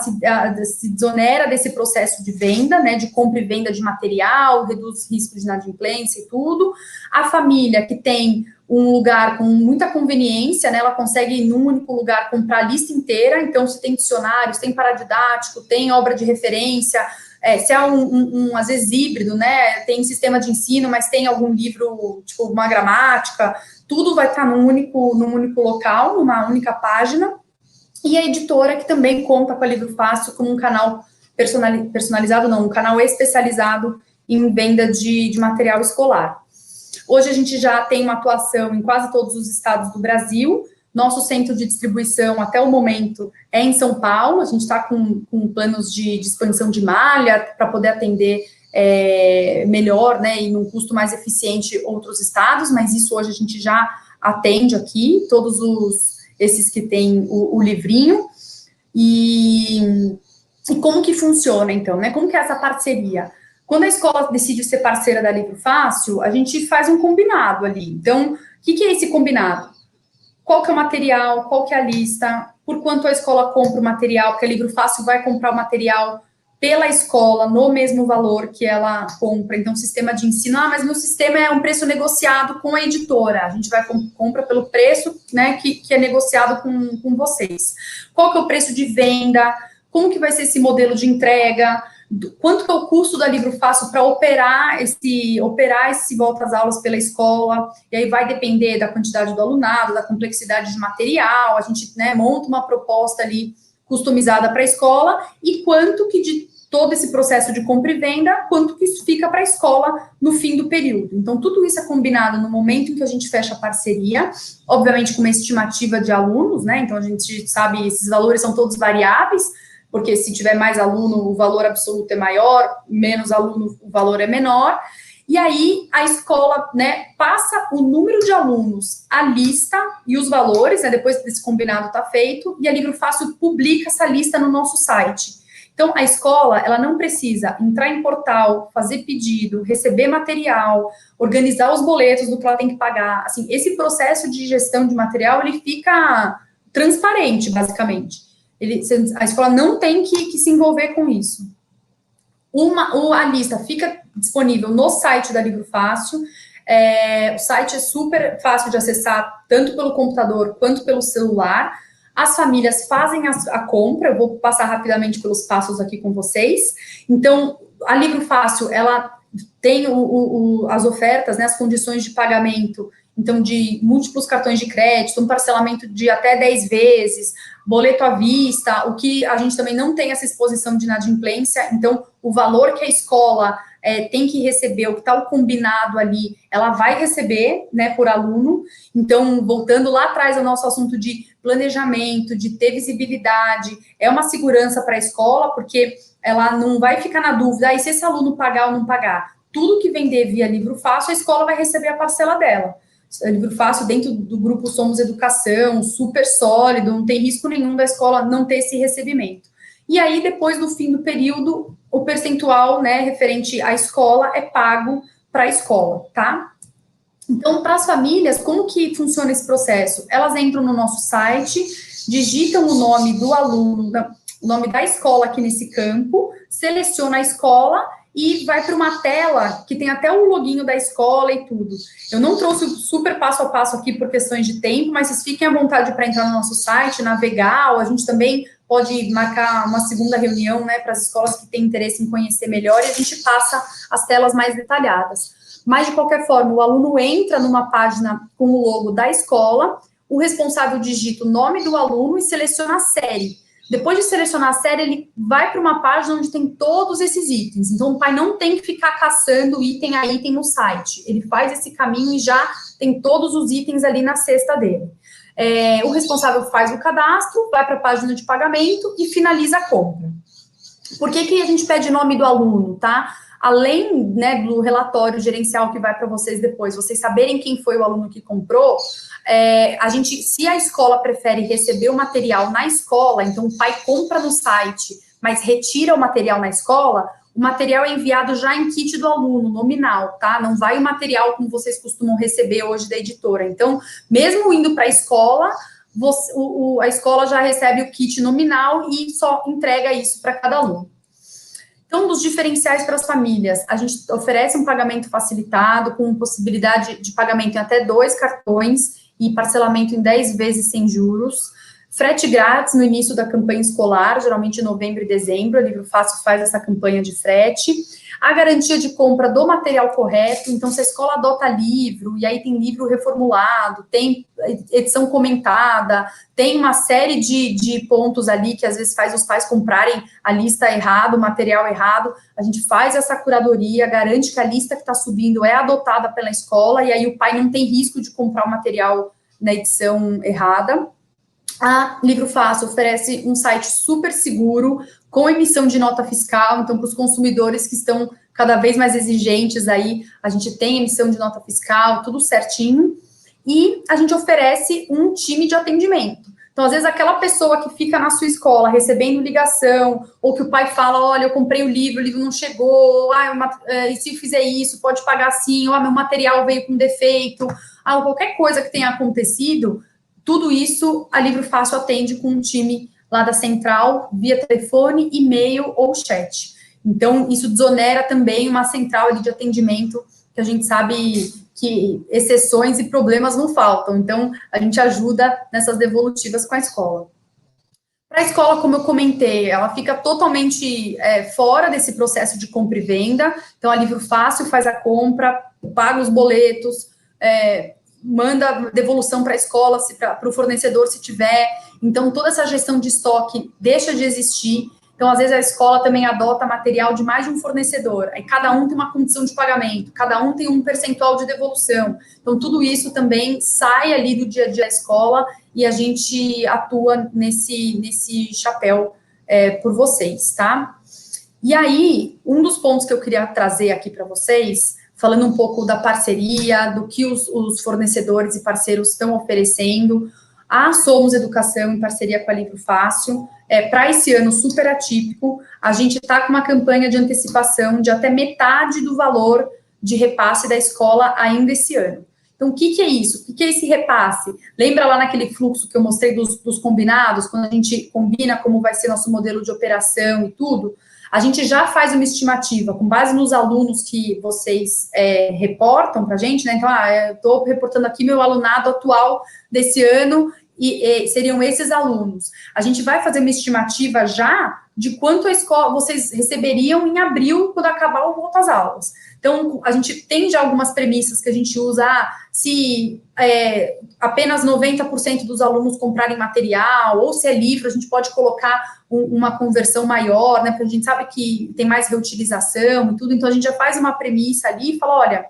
se desonera desse processo de venda, né? De compra e venda de material, reduz risco de inadimplência e tudo. A família que tem um lugar com muita conveniência, né, ela consegue, num único lugar, comprar a lista inteira. Então, se tem dicionários, tem paradidático, tem obra de referência, se é às vezes, híbrido, né, tem sistema de ensino, mas tem algum livro, tipo, uma gramática, tudo vai estar num único local, numa única página. E a editora, que também conta com a Livro Fácil como um canal personalizado, não, um canal especializado em venda de material escolar. Hoje a gente já tem uma atuação em quase todos os estados do Brasil. Nosso centro de distribuição, até o momento, é em São Paulo. A gente está com planos de expansão de malha para poder atender melhor, né, e num custo mais eficiente outros estados, mas isso hoje a gente já atende aqui, todos esses que têm o livrinho. E como que funciona, então, né? Como que é essa parceria? Quando a escola decide ser parceira da Livro Fácil, a gente faz um combinado ali. Então, o que é esse combinado? Qual que é o material, qual que é a lista, por quanto a escola compra o material, porque a Livro Fácil vai comprar o material pela escola no mesmo valor que ela compra. Então, sistema de ensino, mas meu sistema é um preço negociado com a editora. A gente vai compra pelo preço, né, que é negociado com vocês. Qual que é o preço de venda? Como que vai ser esse modelo de entrega? Quanto que é o custo da Livro Fácil para operar esse volta às aulas pela escola? E aí vai depender da quantidade do alunado, da complexidade de material. A gente, né, monta uma proposta ali customizada para a escola e quanto que de todo esse processo de compra e venda, quanto que isso fica para a escola no fim do período. Então, tudo isso é combinado no momento em que a gente fecha a parceria, obviamente com uma estimativa de alunos, né? Então, a gente sabe, esses valores são todos variáveis, porque se tiver mais aluno, o valor absoluto é maior, menos aluno, o valor é menor. E aí, a escola, né, passa o número de alunos, a lista e os valores, né, depois desse combinado está feito, e a Livro Fácil publica essa lista no nosso site. Então, a escola, ela não precisa entrar em portal, fazer pedido, receber material, organizar os boletos do que ela tem que pagar. Assim, esse processo de gestão de material, ele fica transparente, basicamente. A escola não tem que se envolver com isso. A lista fica disponível no site da Livro Fácil. O site é super fácil de acessar, tanto pelo computador quanto pelo celular. As famílias fazem a compra, eu vou passar rapidamente pelos passos aqui com vocês. Então, a Livro Fácil, ela tem as ofertas, né, as condições de pagamento, então, de múltiplos cartões de crédito, um parcelamento de até 10 vezes, boleto à vista, o que a gente também não tem essa exposição de inadimplência, então, o valor que a escola tem que receber, o que está o combinado ali, ela vai receber, né, por aluno. Então, voltando lá atrás ao nosso assunto de planejamento, de ter visibilidade, é uma segurança para a escola, porque ela não vai ficar na dúvida, e se esse aluno pagar ou não pagar? Tudo que vender via Livro Fácil, a escola vai receber a parcela dela. Livro Fácil, dentro do grupo Somos Educação, super sólido, não tem risco nenhum da escola não ter esse recebimento. E aí, depois do fim do período, o percentual, né, referente à escola é pago para a escola, tá? Então, para as famílias, como que funciona esse processo? Elas entram no nosso site, digitam o nome do aluno, o nome da escola aqui nesse campo, seleciona a escola e vai para uma tela que tem até o loginho da escola e tudo. Eu não trouxe o super passo a passo aqui por questões de tempo, mas vocês fiquem à vontade para entrar no nosso site, navegar, ou a gente também pode marcar uma segunda reunião, né, para as escolas que têm interesse em conhecer melhor, e a gente passa as telas mais detalhadas. Mas, de qualquer forma, o aluno entra numa página com o logo da escola, o responsável digita o nome do aluno e seleciona a série. Depois de selecionar a série, ele vai para uma página onde tem todos esses itens. Então, o pai não tem que ficar caçando item a item no site. Ele faz esse caminho e já tem todos os itens ali na cesta dele. O responsável faz o cadastro, vai para a página de pagamento e finaliza a compra. Por que a gente pede nome do aluno, tá? Além, né, do relatório gerencial que vai para vocês depois, vocês saberem quem foi o aluno que comprou, se a escola prefere receber o material na escola, então o pai compra no site, mas retira o material na escola, o material é enviado já em kit do aluno, nominal, tá? Não vai o material como vocês costumam receber hoje da editora. Então, mesmo indo para a escola, a escola já recebe o kit nominal e só entrega isso para cada aluno. Então, dos diferenciais para as famílias, a gente oferece um pagamento facilitado, com possibilidade de pagamento em até 2 cartões e parcelamento em 10 vezes sem juros. Frete grátis no início da campanha escolar, geralmente em novembro e dezembro, a Livro Fácil faz essa campanha de frete. A garantia de compra do material correto, então se a escola adota livro, e aí tem livro reformulado, tem edição comentada, tem uma série de pontos ali que às vezes faz os pais comprarem a lista errada, o material errado, a gente faz essa curadoria, garante que a lista que está subindo é adotada pela escola, e aí o pai não tem risco de comprar o material na edição errada. A Livro Fácil oferece um site super seguro, com emissão de nota fiscal, então, para os consumidores que estão cada vez mais exigentes aí, a gente tem emissão de nota fiscal, tudo certinho, e a gente oferece um time de atendimento. Então, às vezes, aquela pessoa que fica na sua escola recebendo ligação, ou que o pai fala, olha, eu comprei o livro não chegou, e se eu fizer isso, pode pagar assim, meu material veio com defeito, qualquer coisa que tenha acontecido, tudo isso a Livro Fácil atende com um time lá da central, via telefone, e-mail ou chat. Então, isso desonera também uma central ali de atendimento, que a gente sabe que exceções e problemas não faltam. Então, a gente ajuda nessas devolutivas com a escola. Para a escola, como eu comentei, ela fica totalmente fora desse processo de compra e venda. Então, a Livro Fácil faz a compra, paga os boletos, manda devolução para a escola, para o fornecedor se tiver. Então, toda essa gestão de estoque deixa de existir. Então, às vezes, a escola também adota material de mais de um fornecedor. Aí, cada um tem uma condição de pagamento, cada um tem um percentual de devolução. Então, tudo isso também sai ali do dia a dia da escola e a gente atua nesse chapéu por vocês, tá? E aí, um dos pontos que eu queria trazer aqui para vocês, falando um pouco da parceria, do que os fornecedores e parceiros estão oferecendo, a Somos Educação, em parceria com a Livro Fácil, para esse ano super atípico, a gente está com uma campanha de antecipação de até metade do valor de repasse da escola ainda esse ano. Então, o que é isso? O que é esse repasse? Lembra lá naquele fluxo que eu mostrei dos combinados, quando a gente combina como vai ser nosso modelo de operação e tudo? A gente já faz uma estimativa com base nos alunos que vocês reportam para a gente, né? Então, eu estou reportando aqui meu alunado atual desse ano e seriam esses alunos. A gente vai fazer uma estimativa já de quanto a escola vocês receberiam em abril, quando acabar o volta às aulas. Então, a gente tem já algumas premissas que a gente usa, se apenas 90% dos alunos comprarem material, ou se é livro, a gente pode colocar uma conversão maior, né, porque a gente sabe que tem mais reutilização e tudo, então a gente já faz uma premissa ali e fala, olha,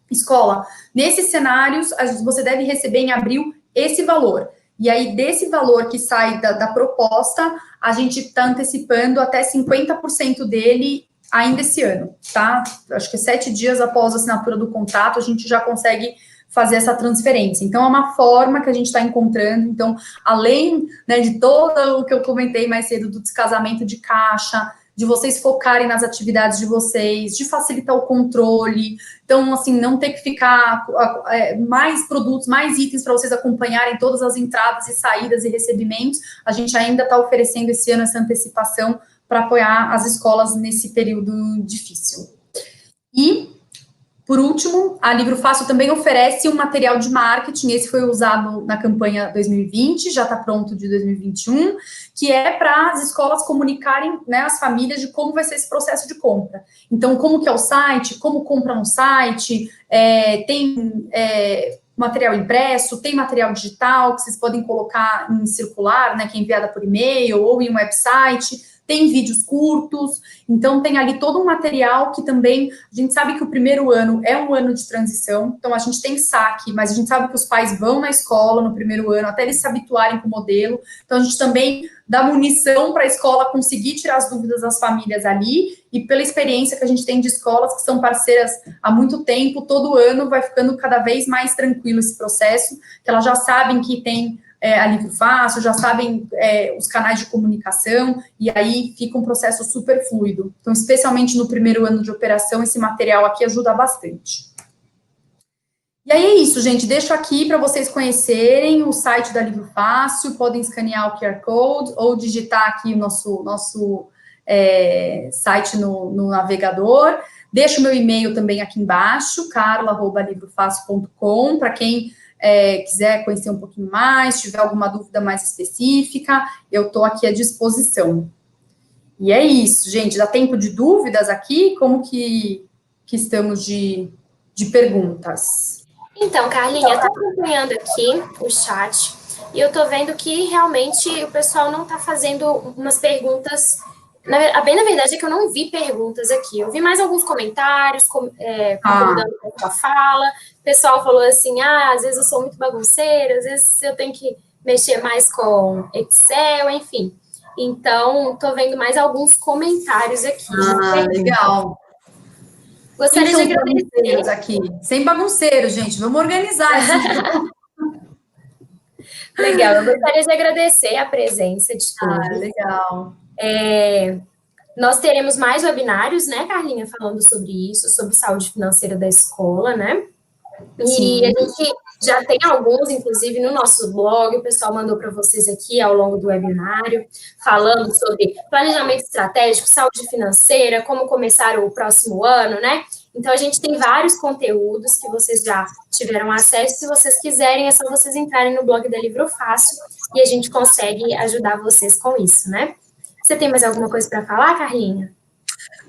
escola, nesses cenários, você deve receber em abril esse valor. E aí, desse valor que sai da proposta, a gente está antecipando até 50% dele ainda esse ano, tá? Acho que 7 dias após a assinatura do contrato, a gente já consegue fazer essa transferência. Então, é uma forma que a gente está encontrando. Então, além, né, de todo o que eu comentei mais cedo, do descasamento de caixa, de vocês focarem nas atividades de vocês, de facilitar o controle. Então, assim, não ter que ficar mais produtos, mais itens para vocês acompanharem todas as entradas e saídas e recebimentos. A gente ainda está oferecendo esse ano essa antecipação para apoiar as escolas nesse período difícil. E, por último, a Livro Fácil também oferece um material de marketing, esse foi usado na campanha 2020, já está pronto de 2021, que é para as escolas comunicarem, né, as famílias de como vai ser esse processo de compra. Então, como que é o site, como compra no site, tem material impresso, tem material digital que vocês podem colocar em circular, né, que é enviada por e-mail ou em um website. Tem vídeos curtos, então tem ali todo um material que também, a gente sabe que o primeiro ano é um ano de transição, então a gente tem saque, mas a gente sabe que os pais vão na escola no primeiro ano, até eles se habituarem com o modelo, então a gente também dá munição para a escola conseguir tirar as dúvidas das famílias ali, e pela experiência que a gente tem de escolas que são parceiras há muito tempo, todo ano vai ficando cada vez mais tranquilo esse processo, que elas já sabem que tem a Livro Fácil, já sabem os canais de comunicação, e aí fica um processo super fluido. Então, especialmente no primeiro ano de operação, esse material aqui ajuda bastante. E aí é isso, gente, deixo aqui para vocês conhecerem o site da Livro Fácil, podem escanear o QR Code, ou digitar aqui o nosso site no navegador. Deixo o meu e-mail também aqui embaixo, carla@livrofácil.com, para quem quiser conhecer um pouquinho mais, tiver alguma dúvida mais específica, eu estou aqui à disposição. E é isso, gente. Dá tempo de dúvidas aqui? Como que estamos de perguntas?
Então, Carlinha, eu estou acompanhando aqui o chat e eu estou vendo que realmente o pessoal não está fazendo umas perguntas. Na verdade é que eu não vi perguntas aqui. Eu vi mais alguns comentários concordando com a fala. O pessoal falou assim, às vezes eu sou muito bagunceira, às vezes eu tenho que mexer mais com Excel, enfim. Então, estou vendo mais alguns comentários aqui.
Legal.
Gostaria de agradecer.
Aqui. Sem bagunceiro, gente. Vamos organizar.
Legal. Eu gostaria de agradecer a presença de todos.
Legal.
Nós teremos mais webinários, né, Carlinha, falando sobre isso, sobre saúde financeira da escola, né? E a gente já tem alguns, inclusive, no nosso blog, o pessoal mandou para vocês aqui ao longo do webinário, falando sobre planejamento estratégico, saúde financeira, como começar o próximo ano, né? Então, a gente tem vários conteúdos que vocês já tiveram acesso. Se vocês quiserem, é só vocês entrarem no blog da Livro Fácil e a gente consegue ajudar vocês com isso, né? Você tem mais alguma coisa para falar, Carlinha?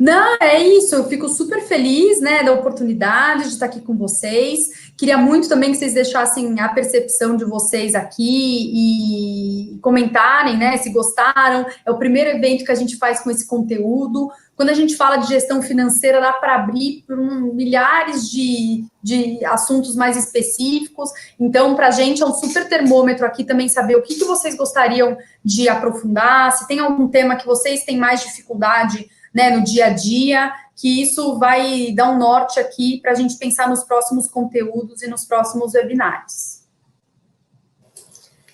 Não, é isso, eu fico super feliz, né, da oportunidade de estar aqui com vocês. Queria muito também que vocês deixassem a percepção de vocês aqui e comentarem, né, se gostaram. É o primeiro evento que a gente faz com esse conteúdo. Quando a gente fala de gestão financeira, dá para abrir por milhares de assuntos mais específicos. Então, para a gente é um super termômetro aqui também saber o que vocês gostariam de aprofundar, se tem algum tema que vocês têm mais dificuldade, né, no dia a dia, que isso vai dar um norte aqui para a gente pensar nos próximos conteúdos e nos próximos webinários.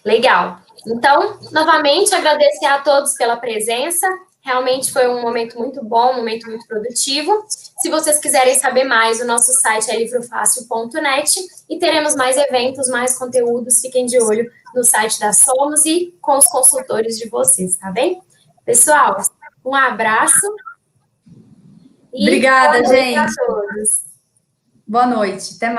Legal. Então, novamente, agradecer a todos pela presença. Realmente foi um momento muito bom, um momento muito produtivo. Se vocês quiserem saber mais, o nosso site é livrofácil.net e teremos mais eventos, mais conteúdos. Fiquem de olho no site da Somos e com os consultores de vocês, tá bem? Pessoal, um abraço.
Obrigada, gente.
A todos.
Boa noite. Até mais.